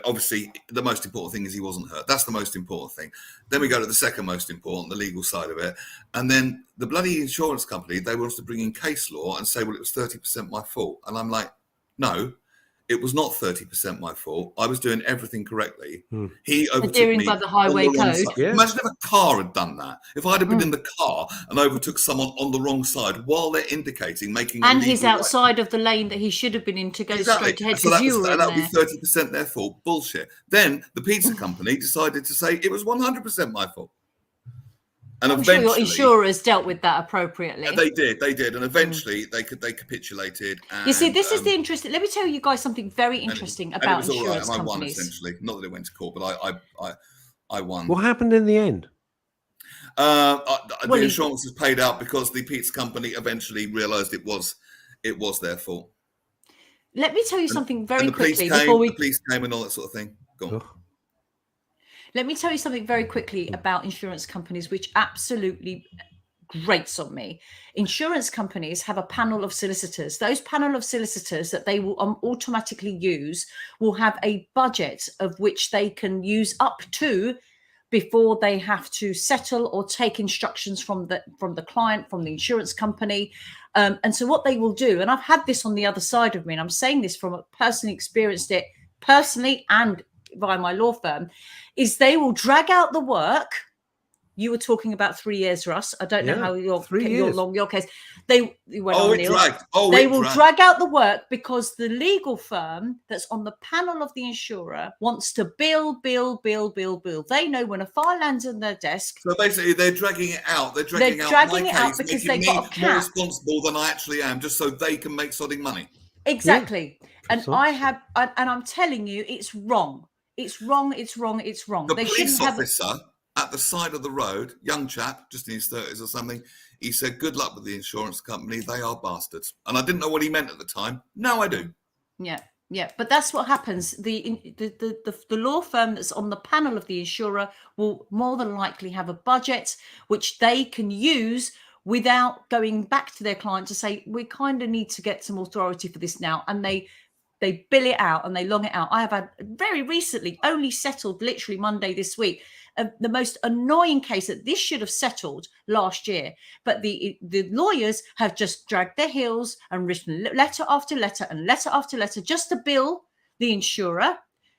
B: obviously the most important thing is he wasn't hurt. That's the most important thing. Then we go to the second most important, the legal side of it. And then the bloody insurance company, they want us to bring in case law and say, well, it was 30% my fault. And I'm like, no, it was not 30% my fault. I was doing everything correctly. He overtook me
C: by the highway code.
B: Yeah. Imagine if a car had done that. If I'd have been in the car and overtook someone on the wrong side while they're indicating, making
C: and he's outside of the lane that he should have been in to go straight ahead.
B: So that would be 30% their fault. Bullshit. Then the pizza company decided to say it was 100% my fault. And
C: I'm
B: eventually,
C: sure your insurers dealt with that appropriately.
B: They did, and eventually they capitulated. And,
C: you see, this is the interesting. Let me tell you guys something very interesting about
B: insurance
C: companies.
B: And I won essentially. Not that it went to court, but I won.
A: What happened in the end?
B: The insurance was paid out because the pizza company eventually realised it was their fault.
C: Let me tell you something very quickly
B: The police came and all that sort of thing. Go on.
C: Let me tell you something very quickly about insurance companies, which absolutely grates on me. Insurance companies have a panel of solicitors. Those panel of solicitors that they will automatically use will have a budget of which they can use up to before they have to settle or take instructions from the client, from the insurance company. And so what they will do, and I've had this on the other side of me, and I'm saying this from personally experienced it personally and via my law firm, is they will drag out the work. You were talking about 3 years, Russ. I don't know how long your case. They will drag out the work because the legal firm that's on the panel of the insurer wants to bill. They know when a file lands on their desk.
B: So basically, they're dragging it out. They're dragging it out because they've got a cap. More responsible than I actually am, just so they can make sodding money.
C: Exactly. And I'm telling you, it's wrong. It's wrong.
B: The police officer at the side of the road, young chap, just in his 30s or something, he said, good luck with the insurance company. They are bastards. And I didn't know what he meant at the time. Now I do.
C: Yeah. But that's what happens. The law firm that's on the panel of the insurer will more than likely have a budget which they can use without going back to their client to say, we kind of need to get some authority for this now. And they bill it out and they long it out. I have had very recently, only settled literally Monday this week, the most annoying case that this should have settled last year. But the lawyers have just dragged their heels and written letter after letter and letter after letter just to bill the insurer,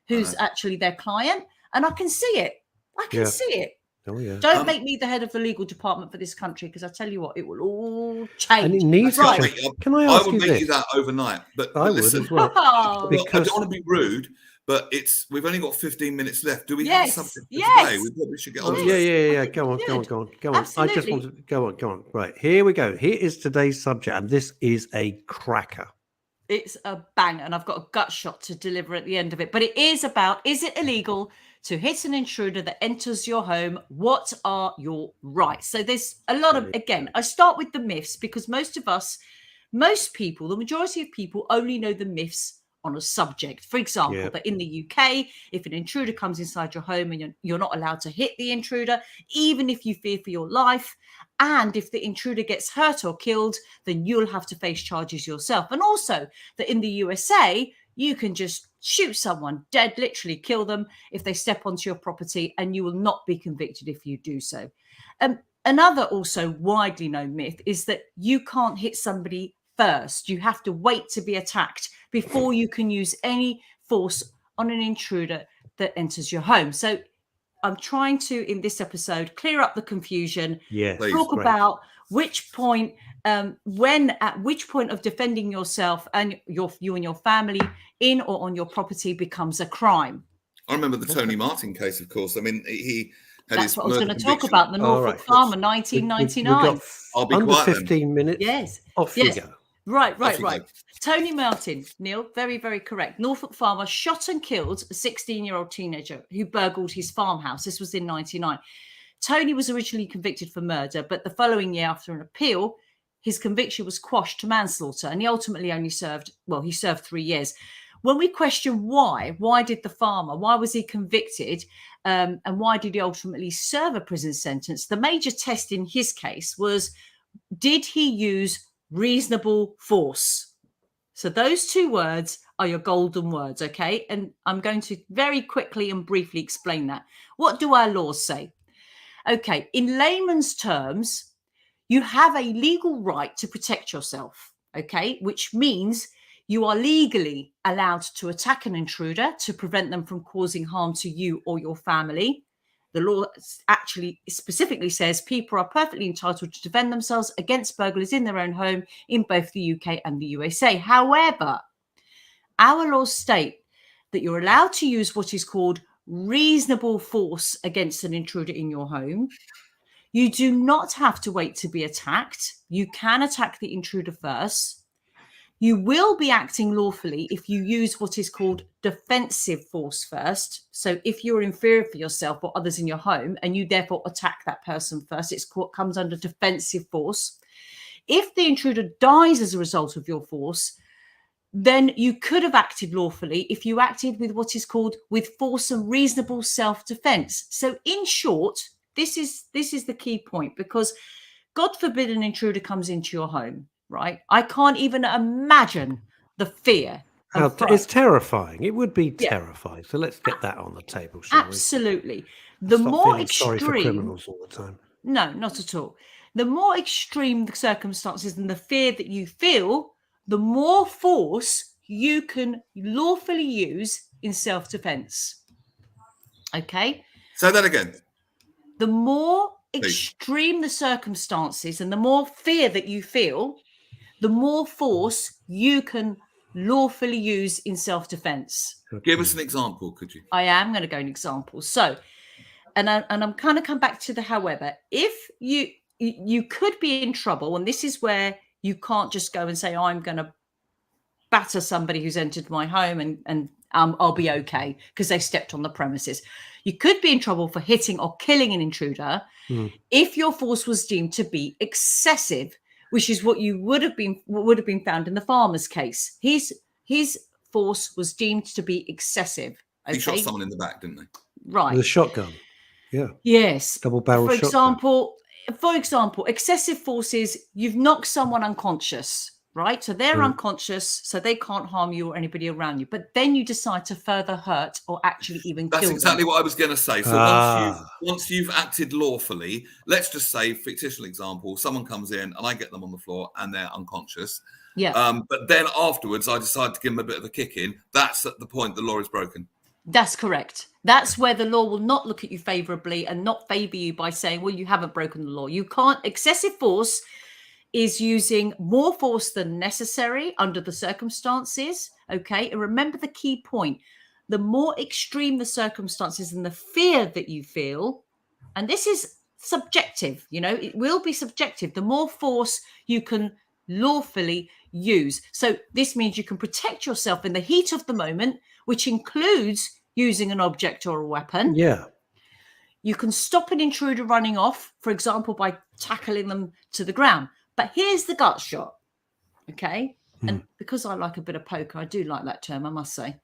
C: who's actually their client. And I can see it. See it.
A: Oh, yeah.
C: Don't make me the head of the legal department for this country, because I tell you what, it will all change.
A: And it needs to change. Can I ask you this?
B: I will make you that overnight. But
A: I
B: listen,
A: would as well.
B: Because I don't want to be rude, but we've only got 15 minutes left. Do we have something for today? We probably should get on.
A: Yeah. Go on.
C: Absolutely.
A: I just want to go on. Right, here we go. Here is today's subject, and this is a cracker.
C: It's a bang, and I've got a gut shot to deliver at the end of it. But it is about, is it illegal to hit an intruder that enters your home? What are your rights? So there's a lot of, again, I start with the myths, because most people, the majority of people only know the myths on a subject. For example, that in the UK, if an intruder comes inside your home and you're not allowed to hit the intruder, even if you fear for your life, and if the intruder gets hurt or killed, then you'll have to face charges yourself. And also that in the USA, you can just shoot someone dead, literally kill them if they step onto your property, and you will not be convicted if you do so. Another also widely known myth is that you can't hit somebody first. You have to wait to be attacked before you can use any force on an intruder that enters your home. So I'm trying to, in this episode, clear up the confusion, talk about which point, at which point of defending yourself and you and your family in or on your property becomes a crime.
B: I remember the Tony Martin case, of course. I mean,
C: that's what I was going to talk about, the Norfolk Farmer, 1999.
A: I'll be under 15 minutes.
C: Yes.
A: Off you go.
C: Right. Tony Martin, Neil, very, very correct. Norfolk Farmer shot and killed a 16-year-old teenager who burgled his farmhouse. This was in 1999. Tony was originally convicted for murder, but the following year, after an appeal, his conviction was quashed to manslaughter, and he ultimately only served 3 years. When we question why did the farmer, why was he convicted, and why did he ultimately serve a prison sentence? The major test in his case was, did he use reasonable force? So those two words are your golden words, okay? And I'm going to very quickly and briefly explain that. What do our laws say? Okay, in layman's terms, you have a legal right to protect yourself, okay? Which means you are legally allowed to attack an intruder to prevent them from causing harm to you or your family. The law actually specifically says people are perfectly entitled to defend themselves against burglars in their own home in both the UK and the USA. However, our laws state that you're allowed to use what is called reasonable force against an intruder in your home. You do not have to wait to be attacked. You can attack the intruder first. You will be acting lawfully if you use what is called defensive force first. So if you're in fear for yourself or others in your home and you therefore attack that person first, it comes under defensive force. If the intruder dies as a result of your force, then you could have acted lawfully if you acted with what is called with force and reasonable self-defense. So in short, this is the key point, because God forbid an intruder comes into your home. Right, I can't even imagine the fear.
A: It's terrifying. It would be terrifying. So let's get that on the table, shall
C: Absolutely.
A: we?
C: The
A: Stop
C: more
A: feeling
C: extreme,
A: sorry for criminals all the time.
C: No, not at all. The more extreme the circumstances and the fear that you feel, the more force you can lawfully use in self-defense. Okay.
B: Say that again.
C: The more extreme the circumstances and the more fear that you feel, the more force you can lawfully use in self-defense.
B: Give us an example, could you?
C: I am going to go an example. So, and I'm kind of come back to the however. If you could be in trouble, and this is where you can't just go and say, I'm going to batter somebody who's entered my home and I'll be okay because they stepped on the premises. You could be in trouble for hitting or killing an intruder if your force was deemed to be excessive, which is what would have been found in the farmer's case. His force was deemed to be excessive. Okay?
B: He shot someone in the back, didn't he?
C: Right.
A: With a shotgun. Yeah.
C: Yes.
A: Double barrel shotgun.
C: For example, excessive force is you've knocked someone unconscious, right? So they're unconscious, so they can't harm you or anybody around you. But then you decide to further hurt or actually even kill them.
B: That's exactly what I was going to say. So once you've acted lawfully, let's just say, fictional example, someone comes in and I get them on the floor and they're unconscious.
C: Yeah.
B: But then afterwards, I decide to give them a bit of a kick in. That's at the point the law is broken.
C: That's correct. That's where the law will not look at you favorably and not favor you by saying, well, you haven't broken the law. You can't. Excessive force is using more force than necessary under the circumstances. Okay. And remember the key point. The more extreme the circumstances and the fear that you feel, and this is subjective, it will be subjective, the more force you can lawfully use. So this means you can protect yourself in the heat of the moment, which includes using an object or a weapon.
A: Yeah.
C: You can stop an intruder running off, for example, by tackling them to the ground. But here's the gut shot. Okay. and because I like a bit of poker, I do like that term, I must say.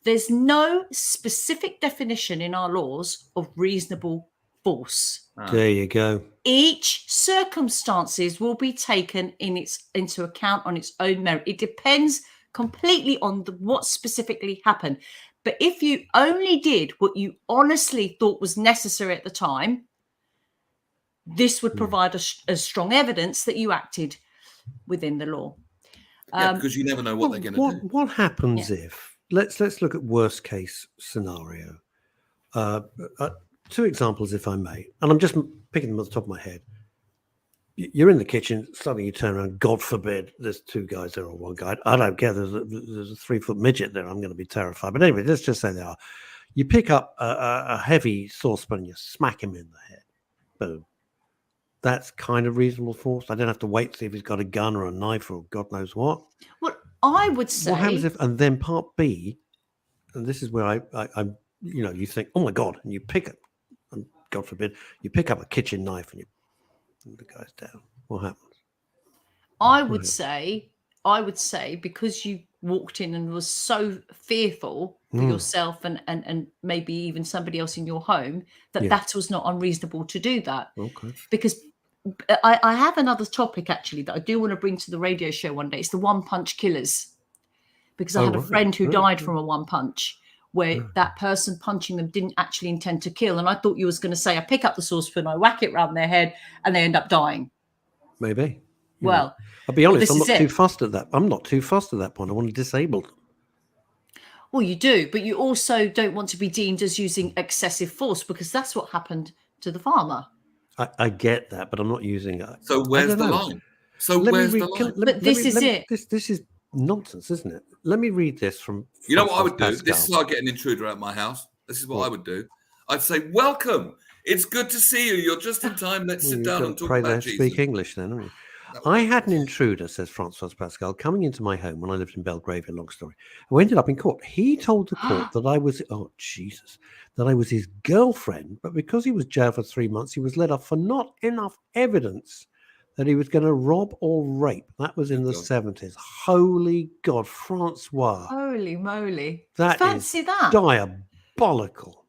C: There's no specific definition in our laws of reasonable force.
A: There you go.
C: Each circumstances will be taken into account on its own merit. It depends completely on what specifically happened. But if you only did what you honestly thought was necessary at the time, this would provide a strong evidence that you acted within the law.
B: Yeah, because you never know what they're going to do.
A: What happens if, let's look at worst case scenario. Two examples, if I may, and I'm just picking them off the top of my head. You're in the kitchen, suddenly you turn around, God forbid, there's two guys there or one guy. I don't care, there's a 3-foot midget there, I'm going to be terrified. But anyway, let's just say they are. You pick up a heavy saucepan and you smack him in the head. Boom. That's kind of reasonable force. I don't have to wait to see if he's got a gun or a knife or God knows what.
C: Well, I would say...
A: What happens if, and then part B, and this is where I'm, you think, oh my God, and you pick it, and God forbid, you pick up a kitchen knife and the guy's down. What happens?
C: I would say, because you walked in and was so fearful for yourself and maybe even somebody else in your home, that was not unreasonable to do that.
A: Okay.
C: Because I have another topic actually that I do want to bring to the radio show one day. It's the one-punch killers. Because I had a friend who died from a one-punch, where that person punching them didn't actually intend to kill. And I thought you was going to say, I pick up the saucepan, I whack it round their head, and they end up dying.
A: Maybe.
C: Well,
A: I'll be honest, I'm not too fussed at that. I'm not too fussed at that point. I want to disable them.
C: Well, you do, but you also don't want to be deemed as using excessive force, because that's what happened to the farmer.
A: I get that, but I'm not using it.
B: So where's the line?
C: But this is it.
A: This is nonsense, isn't it? Let me read this from...
B: You know what I would do? This is how I get an intruder at my house. This is what I would do. I'd say, welcome. It's good to see you. You're just in time. Let's sit down and talk about Jesus.
A: Speak English then, haven't you? I had an intruder, says Francois Pascal, coming into my home when I lived in Belgravia, long story, who ended up in court. He told the court that I was, that I was his girlfriend, but because he was jailed for 3 months, he was let off for not enough evidence that he was going to rob or rape. That was in the 70s. Holy God, Francois.
C: Holy moly.
A: Fancy that. Diabolical.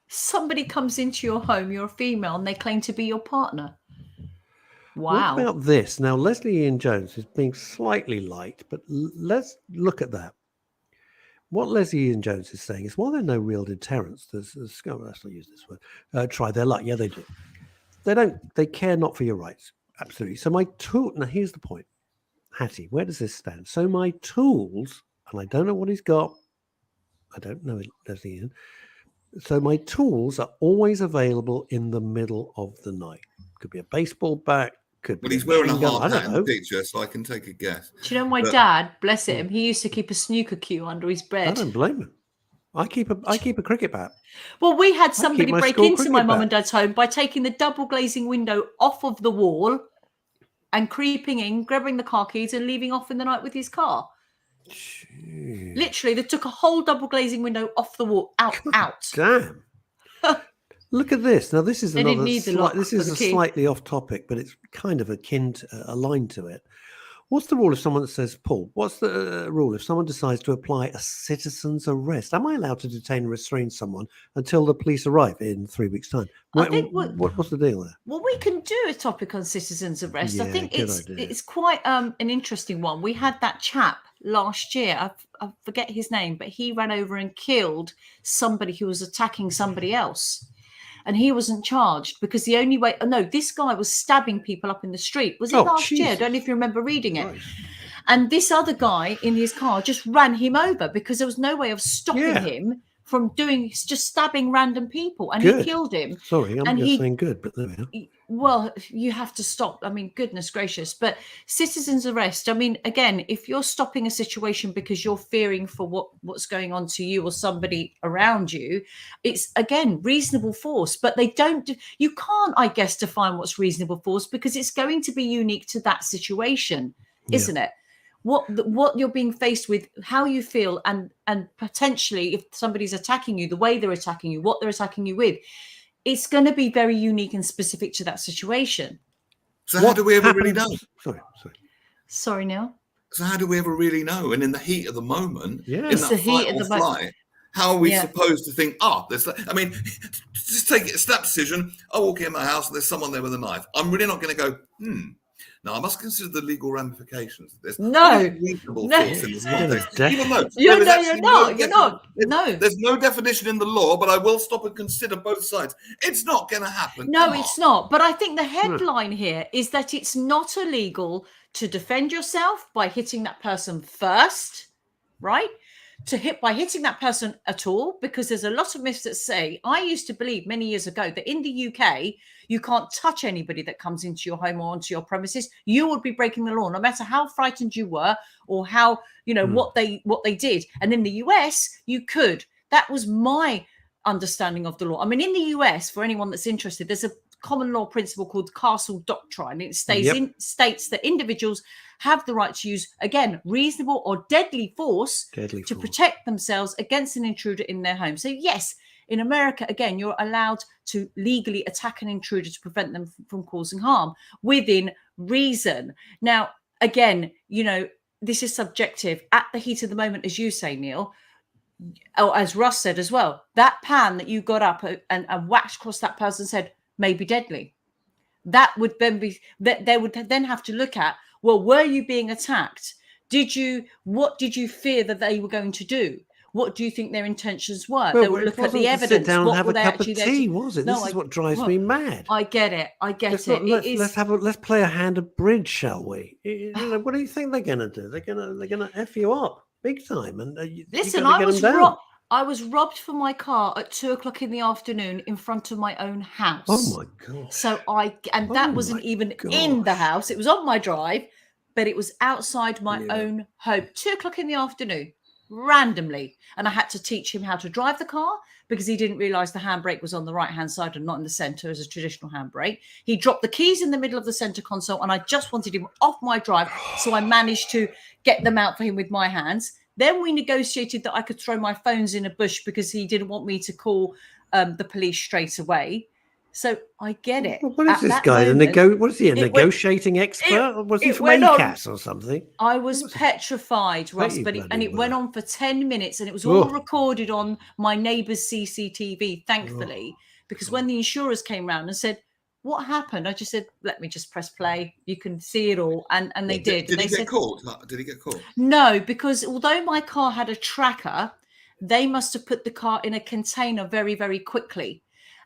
C: Somebody comes into your home, you're a female, and they claim to be your partner. Wow.
A: What about this? Now, Leslie Ian Jones is being slightly light, but let's look at that. What Leslie Ian Jones is saying is, while there's no real deterrence, let's not use this word, try their luck. Yeah, they do. They care not for your rights. Absolutely. So my tool, now here's the point. Hattie, where does this stand? So my tools, and I don't know what he's got. I don't know it, Leslie Ian. So my tools are always available in the middle of the night. Could be a baseball bat.
B: But he's wearing a hard hat in the picture, so I can take a guess.
C: Do you know my dad, bless him, he used to keep a snooker cue under his bed.
A: I don't blame him. I keep a cricket bat.
C: Well, we had somebody break into my mum and dad's home by taking the double glazing window off of the wall and creeping in, grabbing the car keys and leaving off in the night with his car. Jeez. Literally, they took a whole double glazing window off the wall, out.
A: Damn. Look at this. Now, this is a slightly off topic, but it's kind of aligned to it. What's the rule if someone says, Paul, what's the rule if someone decides to apply a citizen's arrest? Am I allowed to detain and restrain someone until the police arrive in 3 weeks' time? What's the deal there?
C: Well, we can do a topic on citizen's arrest. Yeah, I think it's quite an interesting one. We had that chap last year. I forget his name, but he ran over and killed somebody who was attacking somebody else. And he wasn't charged because the only way... No, this guy was stabbing people up in the street. Was it last year? I don't know if you remember reading it. Right. And this other guy in his car just ran him over because there was no way of stopping him from just stabbing random people. And he killed him.
A: Sorry, I'm just saying good, but there we are.
C: Well, you have to stop. I mean, goodness gracious. But citizen's arrest, I mean, again, if you're stopping a situation because you're fearing for what's going on to you or somebody around you, it's, again, reasonable force. But you can't, I guess, define what's reasonable force because it's going to be unique to that situation, isn't it? What you're being faced with, how you feel, and potentially if somebody's attacking you, the way they're attacking you, what they're attacking you with, it's going to be very unique and specific to that situation.
B: So how do we ever really know?
A: Sorry,
C: Neil.
B: So how do we ever really know? And in the heat of the moment, in
C: It's the
B: that
C: heat
B: fight
C: of
B: or
C: the moment.
B: flight, how are we supposed to think, there's I mean, just take it a snap decision. I walk in my house and there's someone there with a knife. I'm really not going to go, Now, I must consider the legal ramifications of this.
C: No.
B: What is reasonable
C: No.
B: force in this context? Even though
C: You're
B: actually
C: not. You're not. No.
B: There's no definition in the law, but I will stop and consider both sides. It's not going to happen.
C: No, it's not. But I think the headline here is that it's not illegal to defend yourself by hitting that person first, right? By hitting that person at all, because there's a lot of myths that say, I used to believe many years ago that in the UK, you can't touch anybody that comes into your home or onto your premises. You would be breaking the law, no matter how frightened you were or how, what they did. And in the US, you could. That was my understanding of the law. I mean, in the US, for anyone that's interested, there's a common law principle called castle doctrine. It states that individuals have the right to use, again, reasonable or deadly force to protect themselves against an intruder in their home. So yes, in America, again, you're allowed to legally attack an intruder to prevent them from causing harm within reason. Now, again, this is subjective. At the heat of the moment, as you say, Neil, or as Russ said as well, that pan that you got up and whacked across that person's head may be deadly. That would then be that they would then have to look at, well, were you being attacked? What did you fear that they were going to do? What do you think their intentions were?
A: Well,
C: they will look at the evidence.
A: Sit down
C: what
A: and have
C: were
A: a
C: they
A: cup of
C: actually
A: tea, was it? This is what drives me mad.
C: I get it.
A: Let's play a hand of bridge, shall we? What do you think they're going to do? They're going to F you up big time. And
C: listen, I was robbed from my car at 2:00 in the afternoon in front of my own house.
A: Oh my God.
C: So that wasn't even in the house. It was on my drive, but it was outside my own home. 2:00 in the afternoon, randomly. And I had to teach him how to drive the car because he didn't realize the handbrake was on the right-hand side and not in the center as a traditional handbrake. He dropped the keys in the middle of the center console and I just wanted him off my drive. So I managed to get them out for him with my hands. Then we negotiated that I could throw my phones in a bush because he didn't want me to call the police straight away. So I get it.
A: What is this guy? What is he, a negotiating expert? Or was he from ACAS or something?
C: I was petrified, Russ, and it went on for 10 minutes and it was all recorded on my neighbour's CCTV, thankfully, because when the insurers came round and said, what happened? I just said, let me just press play. You can see it all. And they did.
B: Did he get caught? Did he get caught?
C: No, because although my car had a tracker, they must have put the car in a container very, very quickly.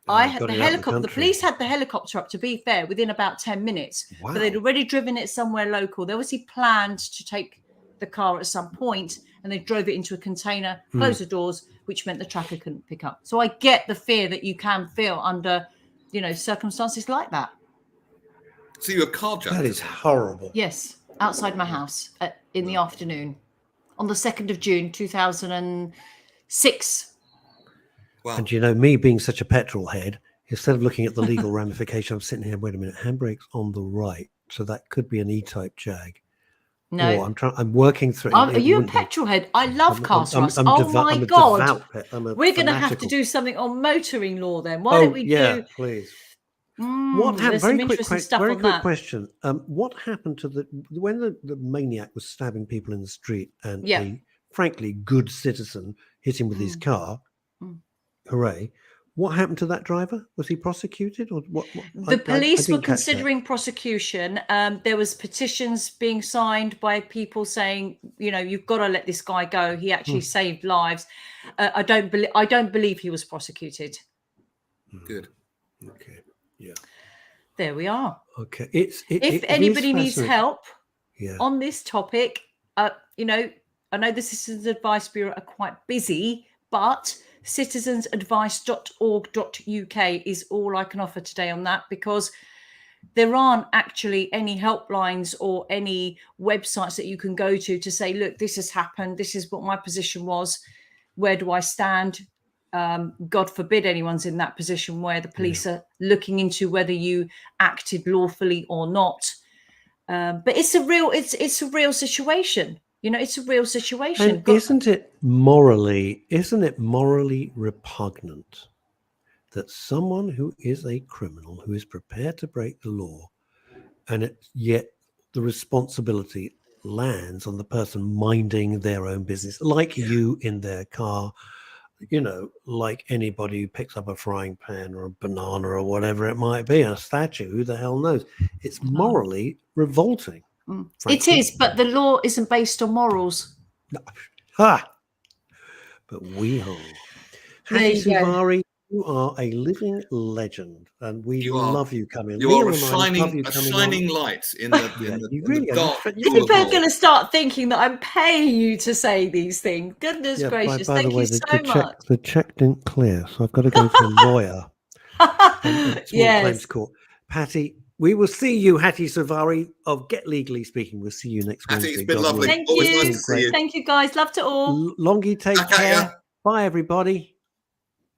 C: I had the helicopter. The police had the helicopter up, to be fair, within about 10 minutes. Wow. But they'd already driven it somewhere local. They obviously planned to take the car at some point, and they drove it into a container, closed the doors, which meant the tracker couldn't pick up. So I get the fear that you can feel under, circumstances like that.
B: So you were carjacked?
A: That is horrible.
C: Yes, outside my house in the afternoon on the 2nd of June, 2006.
A: Wow. And me being such a petrol head, instead of looking at the legal ramification, I'm sitting here, wait a minute, handbrake's on the right. So that could be an E-type Jag.
C: No.
A: I'm working through.
C: Are you a petrol head? I love cars, Russ. Oh my God. We're going to have to do something on motoring law then. Why don't we do?
A: Please. What happened? Very quick question. What happened to when the maniac was stabbing people in the street and a frankly good citizen hit him with his car? Hooray. What happened to that driver? Was he prosecuted or what?
C: The police were considering prosecution. There was petitions being signed by people saying, you've got to let this guy go. He actually saved lives. I don't believe he was prosecuted.
B: Good.
A: Okay. Yeah.
C: There we are.
A: Okay.
C: If anybody needs help on this topic, I know the Citizens Advice Bureau are quite busy, but citizensadvice.org.uk is all I can offer today on that, because there aren't actually any helplines or any websites that you can go to say, look, this has happened. This is what my position was. Where do I stand? God forbid anyone's in that position where the police are looking into whether you acted lawfully or not. But it's a real situation. It's a real situation.
A: And isn't it morally repugnant that someone who is a criminal, who is prepared to break the law, and yet the responsibility lands on the person minding their own business, like you in their car, you know, like anybody who picks up a frying pan or a banana or whatever it might be, a statue, who the hell knows? It's morally revolting.
C: It is, but the law isn't based on morals.
A: No. Ha! But we are. Hatti Suvari, you are a living legend, and we love you coming.
B: You are a shining light in the dark.
C: People are going to start thinking that I'm paying you to say these things. Goodness gracious!
A: By the way,
C: so much.
A: The check didn't clear, so I've got to go to a lawyer. Small claims court. Patty, we will see you, Hatti Suvari of Get Legally Speaking. We'll see you next Wednesday.
B: It's been lovely.
C: Thank
B: Always
C: you.
B: nice to see you.
C: Thank you, guys. Love to all.
A: Longie, take care. Bye, everybody.